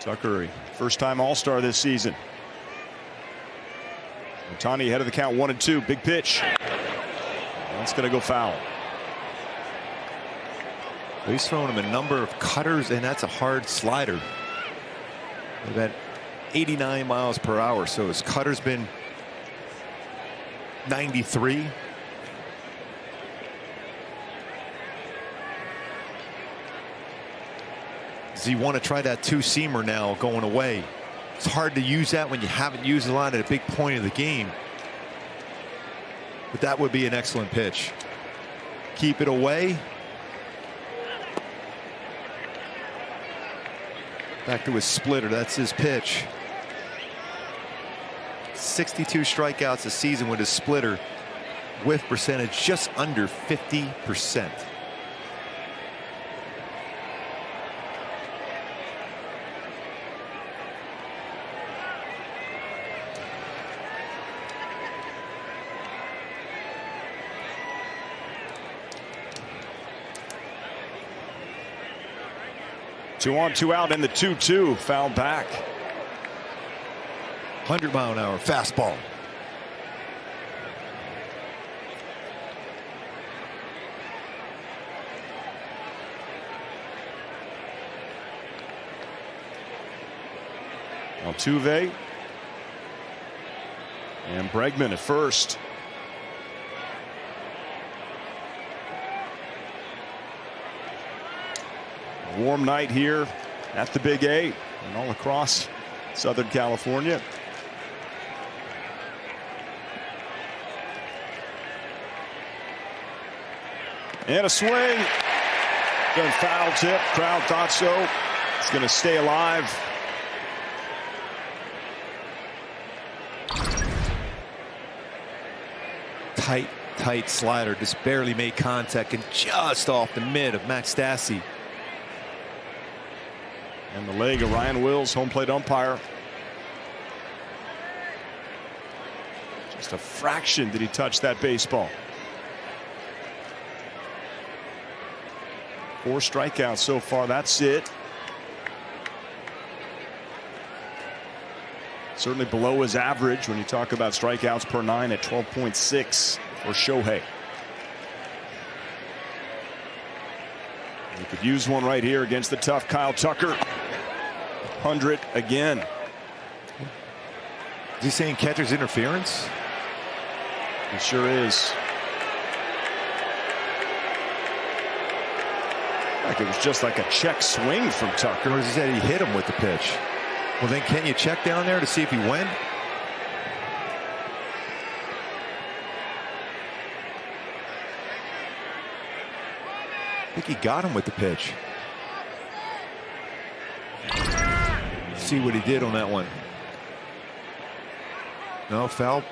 Tucker, first-time All-Star this season. Ohtani ahead of the count, 1-2. Big pitch. That's going to go foul. He's throwing him a number of cutters, and that's a hard slider. About 89 miles per hour, so his cutter's been 93. Does he want to try that two-seamer now going away? It's hard to use that when you haven't used a lot at a big point of the game. But that would be an excellent pitch. Keep it away. Back to his splitter. That's his pitch. 62 strikeouts a season with his splitter. Whiff percentage just under 50%. Two on, two out, and the 2-2 foul back. 100-mile-an-hour fastball. Altuve and Bregman at first. A warm night here at the Big A and all across Southern California. And a swing. Done foul tip. Crowd thought so. It's going to stay alive. Tight slider. Just barely made contact and just off the mid of Max Stassi. And the leg of Ryan Wills, home plate umpire. Just a fraction did he touch that baseball. 4 strikeouts so far. That's it. Certainly below his average when you talk about strikeouts per 9 at 12.6 for Shohei. You could use one right here against the tough Kyle Tucker. 100 again. Is he saying catcher's interference? It sure is. Like it was just like a check swing from Tucker. Or he said he hit him with the pitch. Well, then can you check down there to see if he went? I think he got him with the pitch. See what he did on that one. No foul.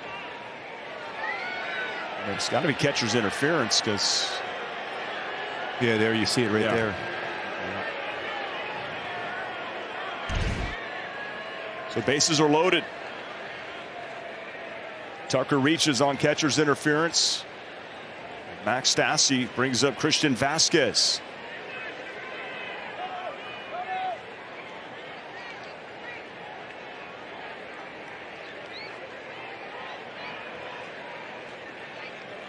It's got to be catcher's interference because. Yeah, there you see it right there. So bases are loaded. Tucker reaches on catcher's interference. Max Stassi brings up Christian Vasquez.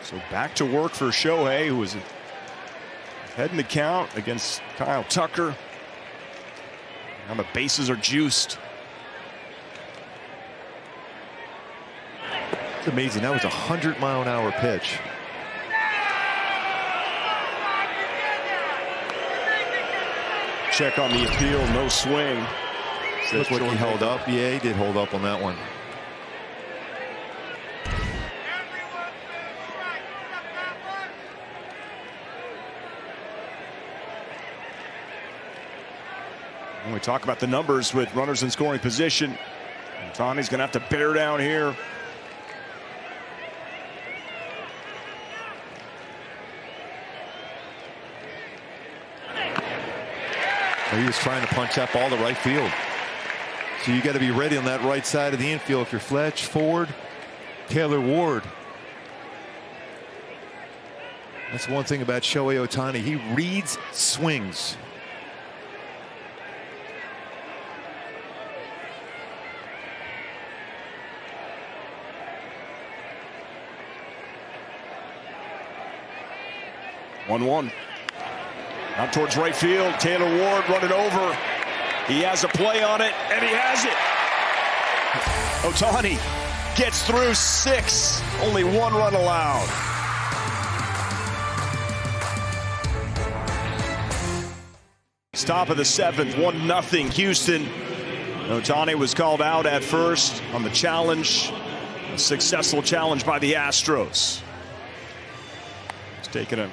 So back to work for Shohei, who was heading the count against Kyle Tucker. Now the bases are juiced. It's amazing. That was a 100-mile-an-hour pitch. Check on the appeal, no swing. Look what he held up. Yeah, he did hold up on that one. When we talk about the numbers with runners in scoring position, Ohtani's going to have to bear down here. He was trying to punch that ball to right field. So you got to be ready on that right side of the infield if you're Fletch, Ford, Taylor Ward. That's one thing about Shohei Ohtani. He reads swings. One. Out towards right field. Taylor Ward running over. He has a play on it, and he has it. Ohtani gets through 6. Only 1 run allowed. Top of the 7th, 1-0 Houston. Ohtani was called out at first on the challenge. A successful challenge by the Astros. He's taking a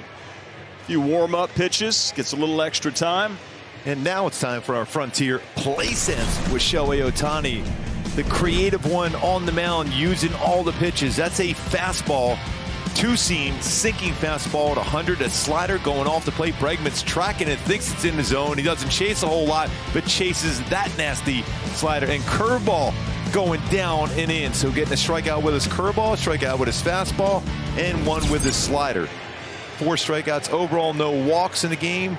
few warm-up pitches, gets a little extra time. And now it's time for our Frontier Play Sense with Shohei Ohtani. The creative one on the mound, using all the pitches. That's a fastball, 2-seam, sinking fastball at 100. A slider going off the plate. Bregman's tracking it, thinks it's in the zone. He doesn't chase a whole lot, but chases that nasty slider. And curveball going down and in. So getting a strikeout with his curveball, strikeout with his fastball, and 1 with his slider. 4 strikeouts overall, no walks in the game.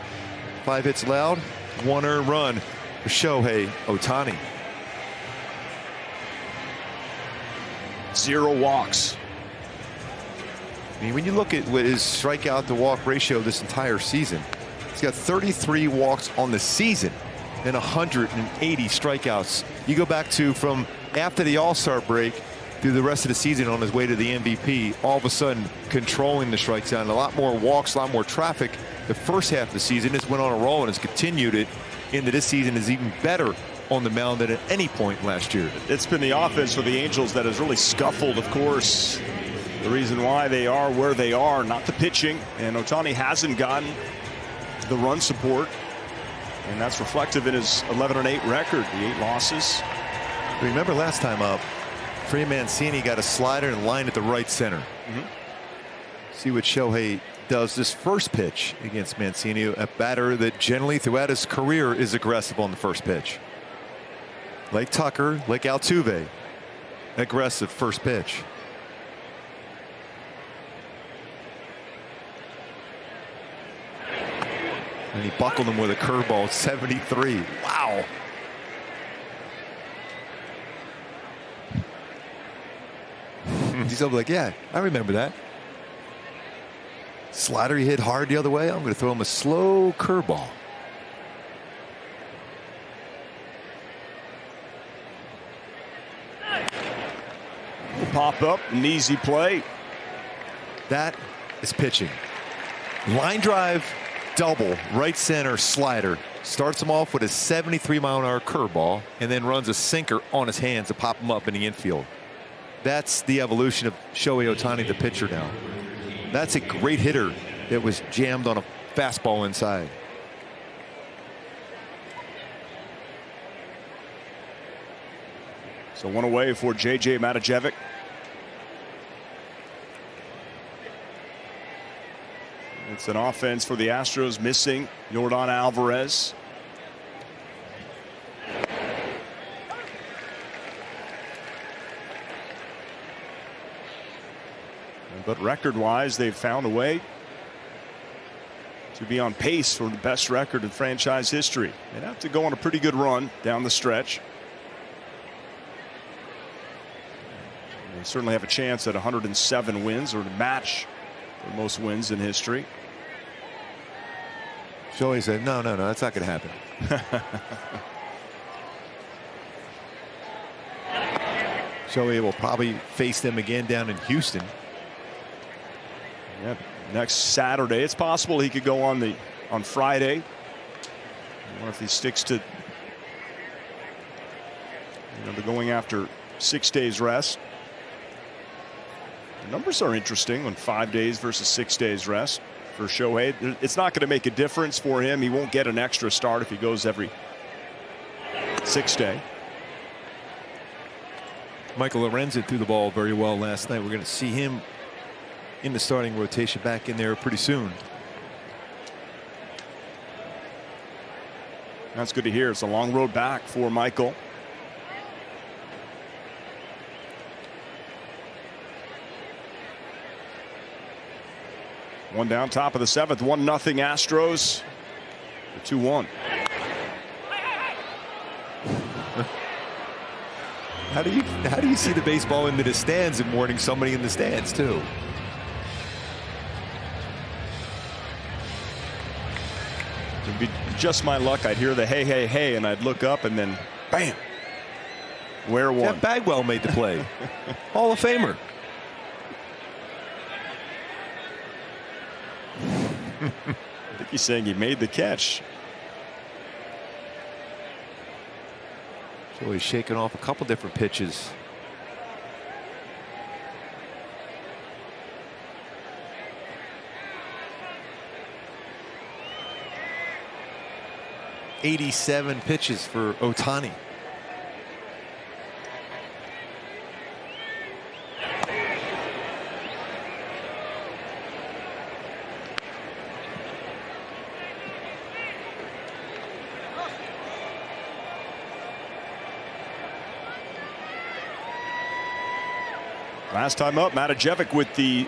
5 hits allowed, 1 earned run for Shohei Ohtani. 0 walks. I mean, when you look at what his strikeout to walk ratio this entire season, he's got 33 walks on the season and 180 strikeouts. You go back to from after the All-Star break through the rest of the season on his way to the MVP, all of a sudden controlling the strike zone, a lot more walks, a lot more traffic. The first half of the season has went on a roll and has continued it into this season, is even better on the mound than at any point last year. It's been the offense for the Angels that has really scuffled, of course. The reason why they are where they are, not the pitching, and Ohtani hasn't gotten the run support, and that's reflective in his 11-8 record, the 8 losses. Remember last time up, Trey Mancini got a slider and lined at the right center. See what Shohei does this first pitch against Mancini, a batter that generally throughout his career is aggressive on the first pitch. Like Tucker, like Altuve, aggressive first pitch. And he buckled him with a curveball, 73. Wow. He's up like, yeah, I remember that. Slider he hit hard the other way. I'm going to throw him a slow curveball. Pop up, an easy play. That is pitching. Line drive, double, right center slider. Starts him off with a 73-mile-an-hour curveball and then runs a sinker on his hands to pop him up in the infield. That's the evolution of Shohei Ohtani, the pitcher now. That's a great hitter that was jammed on a fastball inside. So 1 away for J.J. Matijevic. It's an offense for the Astros missing Yordan Alvarez. But record-wise, they've found a way to be on pace for the best record in franchise history. They'd have to go on a pretty good run down the stretch. They certainly have a chance at 107 wins, or to match the most wins in history. Shohei said, no, that's not going to happen. Shohei will probably face them again down in Houston. Yep. Next Saturday. It's possible he could go on Friday. I wonder if he sticks to, they're going after 6 days rest. The numbers are interesting on 5 days versus 6 days rest for Shohei. It's not going to make a difference for him. He won't get an extra start if he goes every 6th day. Michael Lorenzen threw the ball very well last night. We're going to see him in the starting rotation back in there pretty soon. That's good to hear. It's a long road back for Michael. One down, top of the 7th, 1-0 Astros. 2-1. How do you see the baseball into the stands and warning somebody in the stands too? It'd be just my luck. I'd hear the hey, hey, hey, and I'd look up and then bam. Where one? Jeff Bagwell made the play. Hall of Famer. I think he's saying he made the catch. So he's shaking off a couple different pitches. "87 pitches for Ohtani. Last time up, Matajevic with the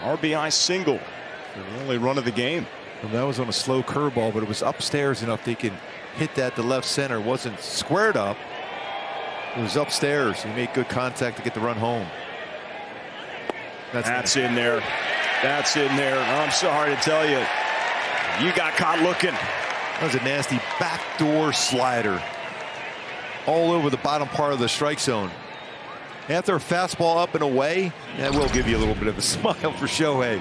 RBI single for the only run of the game. And that was on a slow curveball, but it was upstairs enough they could hit that to left center. It wasn't squared up. It was upstairs. He made good contact to get the run home. That's in there. That's in there. I'm sorry to tell you. You got caught looking. That was a nasty backdoor slider all over the bottom part of the strike zone. After a fastball up and away, that will give you a little bit of a smile for Shohei.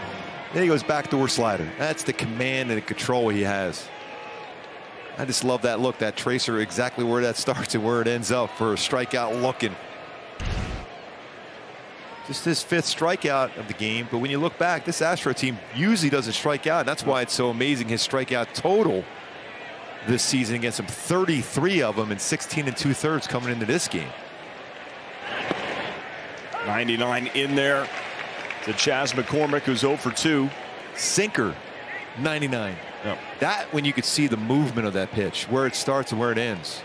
Then he goes backdoor slider. That's the command and the control he has. I just love that look, that tracer, exactly where that starts and where it ends up for a strikeout looking. Just his 5th strikeout of the game, but when you look back, this Astro team usually doesn't strike out. And that's why it's so amazing his strikeout total this season against him. 33 of them and 16 2/3 coming into this game. 99 in there to Chas McCormick, who's 0 for 2. Sinker, 99. Yep. That when you could see the movement of that pitch, where it starts and where it ends.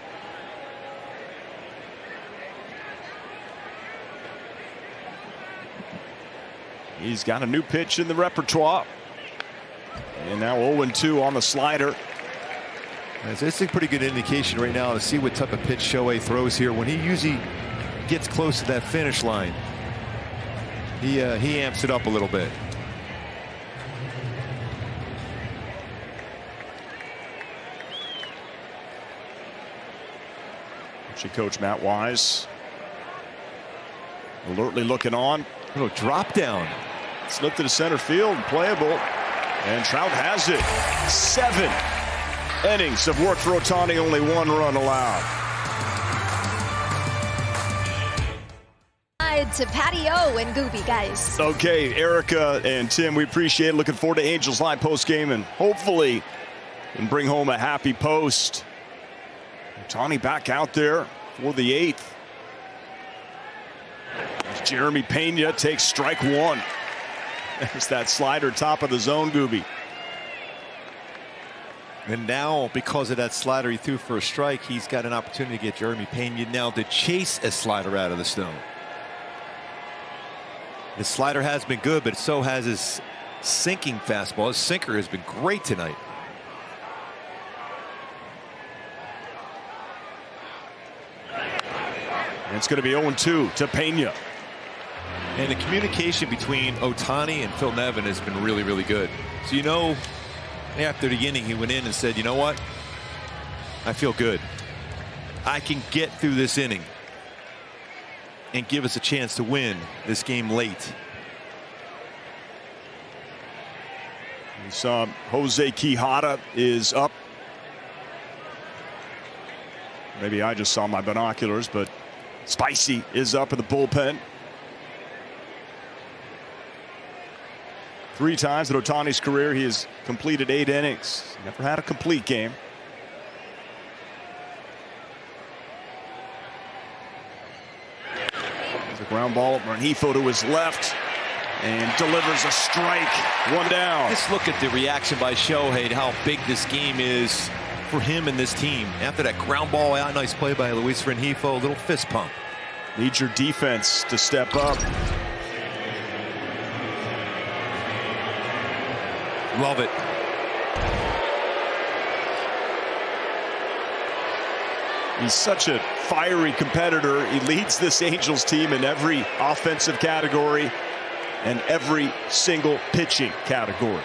He's got a new pitch in the repertoire. And now 0-2 on the slider. It's a pretty good indication right now to see what type of pitch Shohei throws here. When he usually gets close to that finish line, he amps it up a little bit. Coach Matt Wise alertly looking on. A little drop down. Slipped to the center field, playable. And Trout has it. 7 innings of work for Ohtani, only 1 run allowed. To Patty O and Gooby, guys. Okay, Erica and Tim, we appreciate it. Looking forward to Angels Live post game, and hopefully can bring home a happy post. Ohtani back out there for the 8th. As Jeremy Pena takes strike 1. There's that slider top of the zone, Gooby. And now, because of that slider he threw for a strike, he's got an opportunity to get Jeremy Pena now to chase a slider out of the stone. His slider has been good, but so has his sinking fastball. His sinker has been great tonight. And it's going to be 0-2 to Pena. And the communication between Ohtani and Phil Nevin has been really, really good. So, you know, after the inning, he went in and said, you know what? I feel good. I can get through this inning. and give us a chance to win this game late. We saw Jose Quijada is up. Maybe I just saw my binoculars, but Spicy is up in the bullpen. 3 times in Ohtani's career, he has completed 8 innings. Never had a complete game. There's a ground ball. Rengifo to his left and delivers a strike. 1 down. Just look at the reaction by Shohei to how big this game is for him and this team. After that ground ball out, nice play by Luis Rengifo, a little fist pump. Needs your defense to step up. Love it. He's such a fiery competitor. He leads this Angels team in every offensive category and every single pitching category.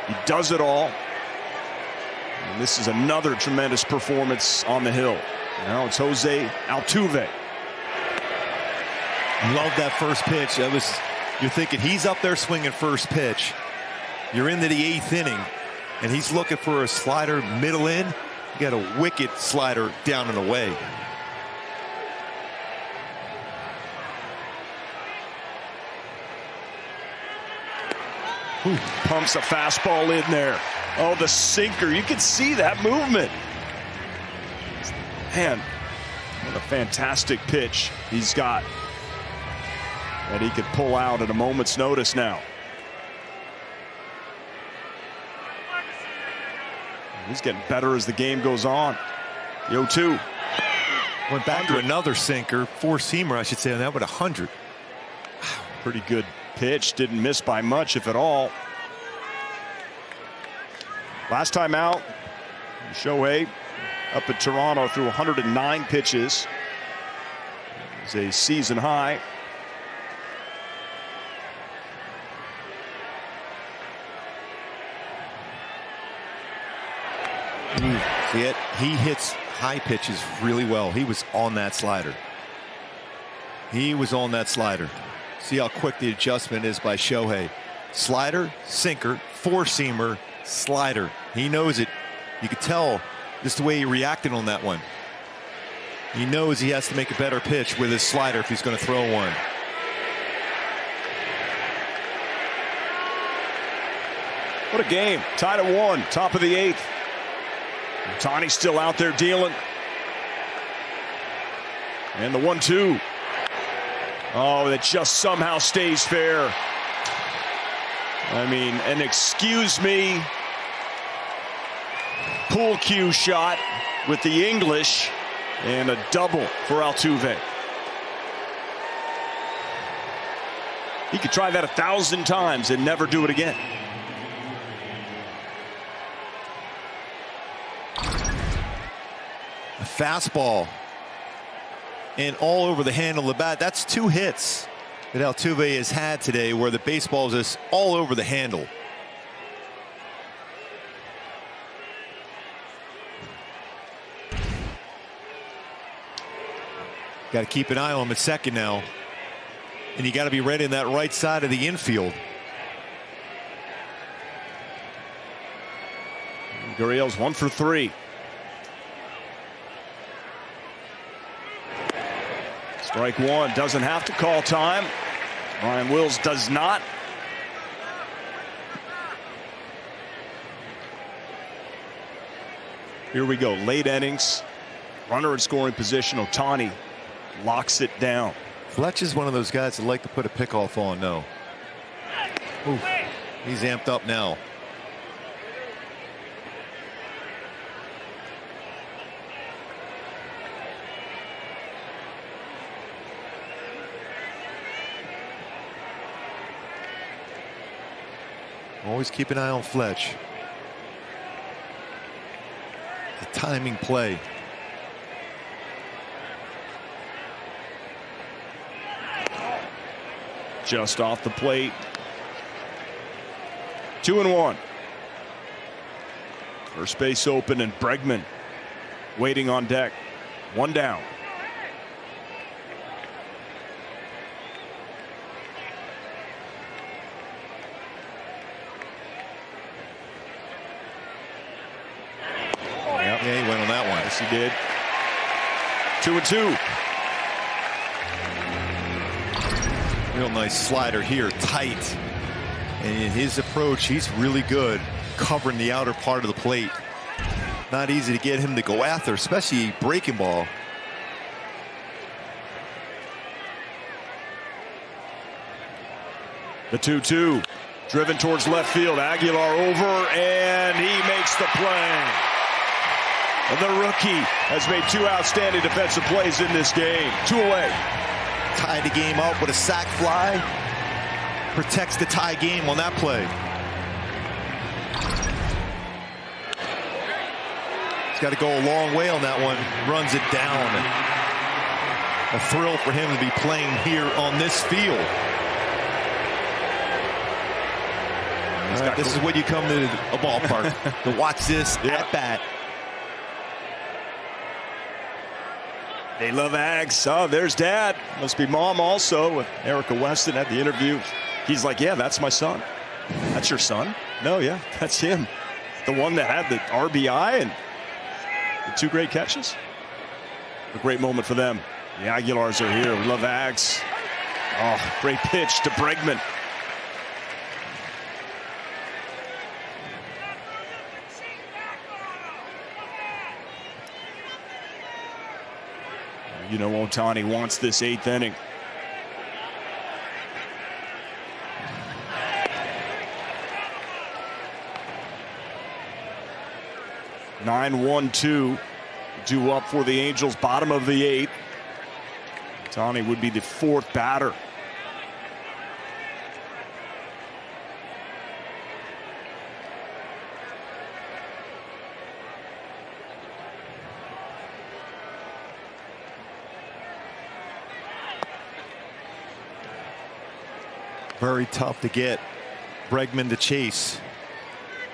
He does it all. And this is another tremendous performance on the hill. Now it's Jose Altuve. Love that first pitch. You're thinking he's up there swinging first pitch. You're into the 8th inning, and he's looking for a slider middle in. You got a wicked slider down and away. Ooh, pumps a fastball in there. Oh, the sinker. You can see that movement. Man, what a fantastic pitch he's got that he could pull out at a moment's notice now. He's getting better as the game goes on. The 0-2. Went back to another sinker, 4-seamer, I should say, on that with 100. Pretty good pitch. Didn't miss by much, if at all. Last time out, Shohei up at Toronto threw 109 pitches. It's a season high. See it? He hits high pitches really well. He was on that slider. He was on that slider. See how quick the adjustment is by Shohei. Slider, sinker, 4-seamer, slider. He knows it. You could tell just the way he reacted on that one. He knows he has to make a better pitch with his slider if he's going to throw one. What a game. Tied at 1, top of the 8th. Ohtani still out there dealing. And the 1-2. Oh, that just somehow stays fair. I mean, an excuse me pool cue shot with the English and a double for Altuve. He could try that 1,000 times and never do it again. Fastball and all over the handle of the bat. That's 2 hits that Altuve has had today where the baseball is just all over the handle. Got to keep an eye on him at second now, and you got to be ready on that right side of the infield. Gurriel's 1 for 3. Strike 1, doesn't have to call time. Ryan Wills does not. Here we go, late innings. Runner in scoring position. Ohtani locks it down. Fletch is one of those guys that like to put a pickoff on. No. Ooh, he's amped up now. Always keep an eye on Fletch. The timing play. Just off the plate. 2-1. First base open and Bregman waiting on deck. 1 down. Yeah, he went on that one. Yes, he did. 2-2. Real nice slider here, tight. And in his approach, he's really good covering the outer part of the plate. Not easy to get him to go after, especially breaking ball. The 2-2. Driven towards left field. Aguilar over, and he makes the play. The rookie has made 2 outstanding defensive plays in this game. 2 away. Tied the game up with a sac fly. Protects the tie game on that play. He's got to go a long way on that one. Runs it down. A thrill for him to be playing here on this field. This is when you come to a ballpark to watch this at bat. They love Ags. Oh, there's Dad. Must be Mom also. With Erica Weston at the interview. He's like, yeah, that's my son. That's your son? No, yeah, that's him. The one that had the RBI and the 2 great catches. A great moment for them. The Aguilars are here. We love Ags. Oh, great pitch to Bregman. You know, Ohtani wants this 8th inning. (9-1-2) due up for the Angels, bottom of the 8th. Ohtani would be the 4th batter. Very tough to get Bregman to chase.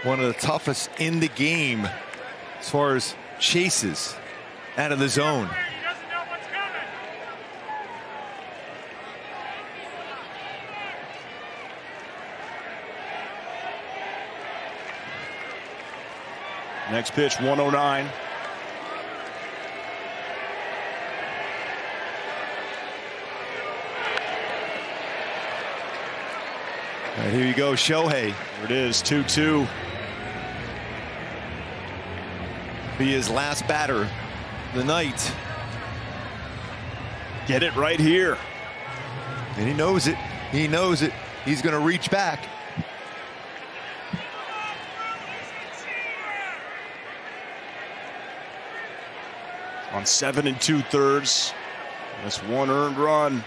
One of the toughest in the game as far as chases out of the zone. Next pitch, 109. All right, here you go, Shohei. Here it is, 2-2. Be his last batter of the night. Get it right here. And he knows it. He knows it. He's going to reach back. On 7 2/3. That's 1 earned run.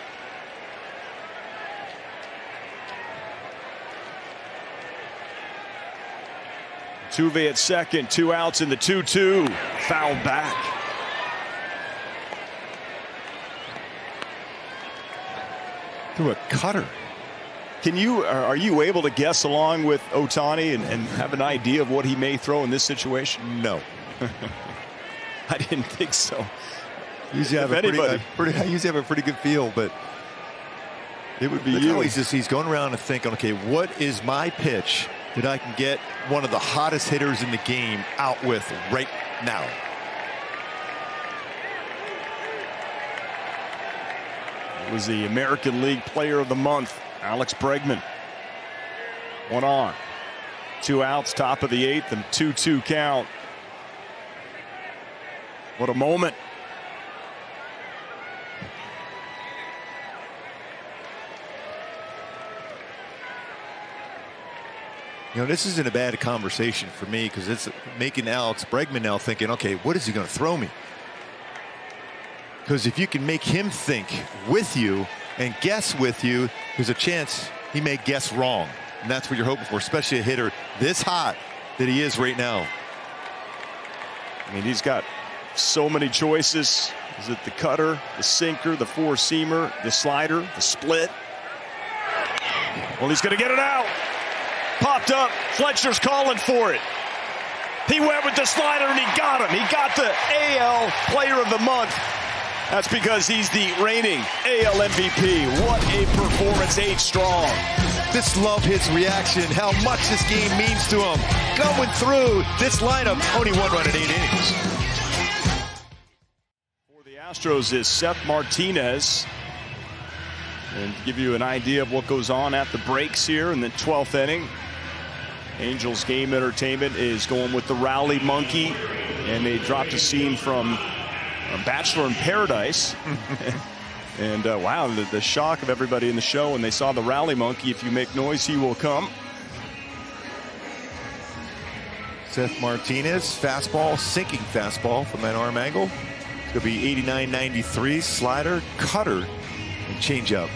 Tuve at second, 2 outs in the 2-2. Foul back. Through a cutter. Are you able to guess along with Ohtani and have an idea of what he may throw in this situation? No. I didn't think so. Usually have I usually have a pretty good feel, but it would be you. He's going around and thinking, okay, what is my pitch that I can get one of the hottest hitters in the game out with right now? It was the American League Player of the Month, Alex Bregman. 1 on, 2 outs, top of the 8th, and 2-2 count. What a moment. You know, this isn't a bad conversation for me because it's making Alex Bregman now thinking, okay, what is he going to throw me? Because if you can make him think with you and guess with you, there's a chance he may guess wrong. And that's what you're hoping for, especially a hitter this hot that he is right now. I mean, he's got so many choices. Is it the cutter, the sinker, the 4-seamer, the slider, the split? Well, he's going to get it out. Popped up. Fletcher's calling for it. He went with the slider and he got him. He got the AL Player of the Month. That's because he's the reigning AL MVP. What a performance, 8 strong. Just love his reaction, how much this game means to him. Going through this lineup, only 1 run in 8 innings. Astros is Seth Martinez. And to give you an idea of what goes on at the breaks here in the 12th inning, Angels Game Entertainment is going with the Rally Monkey, and they dropped a scene from Bachelor in Paradise. And wow, the shock of everybody in the show when they saw the Rally Monkey. If you make noise, he will come. Seth Martinez, fastball, sinking fastball from that arm angle. It's going to be 89-93, slider, cutter, and changeup.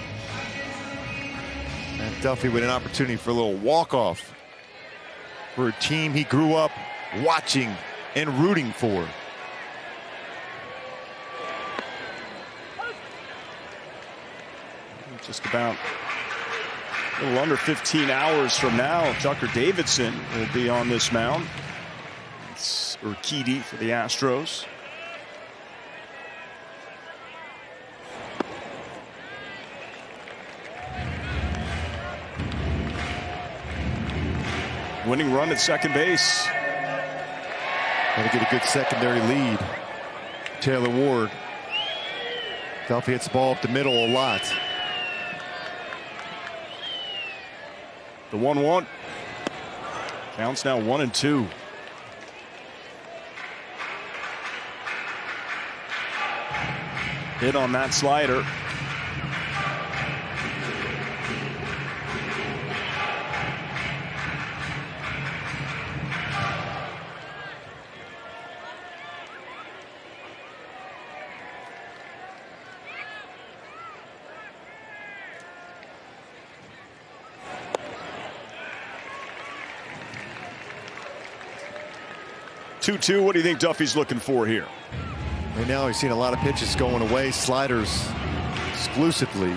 Matt Duffy with an opportunity for a little walk-off for a team he grew up watching and rooting for. Just about a little under 15 hours from now, Tucker Davidson will be on this mound. It's Urquidy for the Astros. Winning run at second base. Got to get a good secondary lead. Taylor Ward. Duffy hits the ball up the middle a lot. The 1-1. Counts now 1-2. Hit on that slider. Two-two. What do you think Duffy's looking for here? Right now, he's seen a lot of pitches going away, sliders exclusively.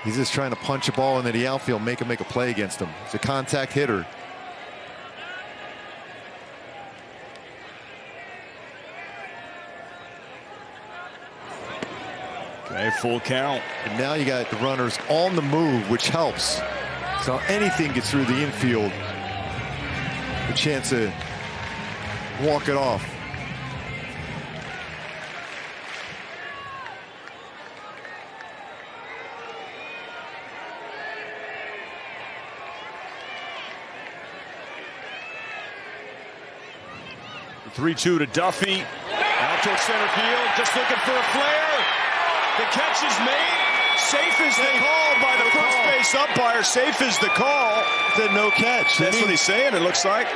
He's just trying to punch a ball into the outfield, make a play against him. He's a contact hitter. Okay, full count. And now you got the runners on the move, which helps. So anything gets through the infield, a chance to walk it off. The 3-2 to Duffy. Out towards center field, just looking for a flare. The catch is made. Safe is the call by the first base umpire. Safe is the call. It's a no catch. That's what he's saying, it looks like.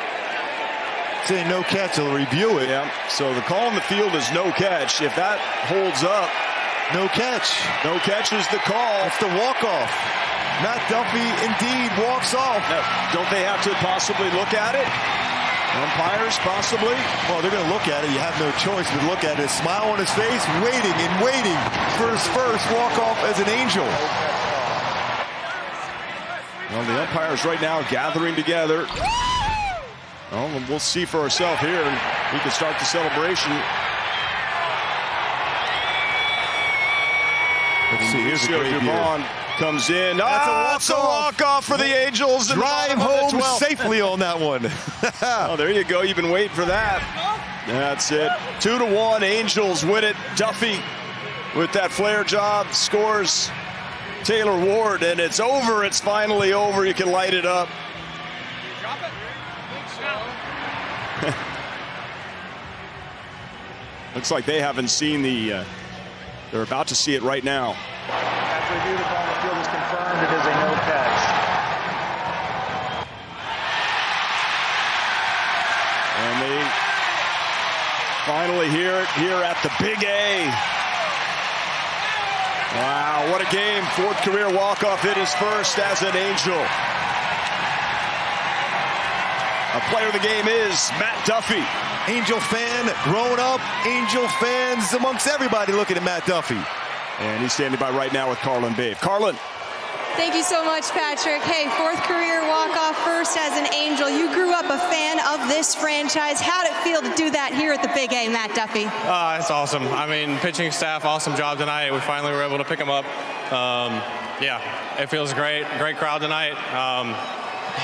Saying no catch, he'll review it. Yeah, so the call in the field is no catch. If that holds up, no catch. No catch is the call. It's the walk-off. Matt Duffy indeed walks off. Now, don't they have to possibly look at it? Umpires, possibly? Well, they're going to look at it. You have no choice but look at it. Smile on his face, waiting and waiting for his first walk-off as an Angel. Well, the umpires right now gathering together. Well, we'll see for ourselves here, and we can start the celebration. Let's see, here's a great view. Comes in. That's a walk-off for the Angels. Drive home safely on that one. Oh, there you go. You've been waiting for that. That's it. 2-1. Angels win it. Duffy with that flare job scores Taylor Ward, and it's over. It's finally over. You can light it up. Drop it. I think so. Looks like they haven't seen the. They're about to see it right now. After review, the ball in the field is confirmed. It is a no catch. And they finally hear it here at the Big A. Wow, what a game. Fourth career walk-off hit his first as an Angel. A player of the game is Matt Duffy. Angel fan, grown up, Angel fans amongst everybody looking at Matt Duffy. And he's standing by right now with Carlin Babe. Carlin. Thank you so much, Patrick. Hey, fourth career walk-off first as an Angel. You grew up a fan of this franchise. How'd it feel to do that here at the Big A, Matt Duffy? It's awesome. I mean, pitching staff, awesome job tonight. We finally were able to pick them up. Yeah, it feels great. Great crowd tonight.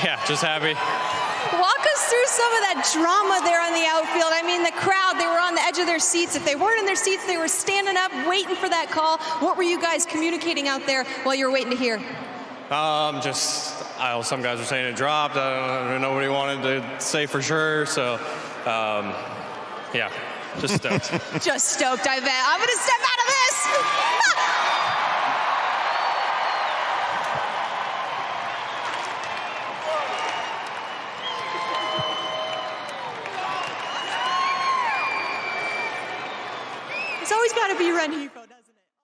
Yeah, just happy. Walk us through some of that drama there on the outfield. I mean, the crowd, they were on the edge of their seats. If they weren't in their seats, they were standing up, waiting for that call. What were you guys communicating out there while you were waiting to hear? Some guys were saying it dropped. Nobody wanted to say for sure. So, yeah, just stoked. Just stoked, I bet. I'm going to step out of this. It's always got to be Ren.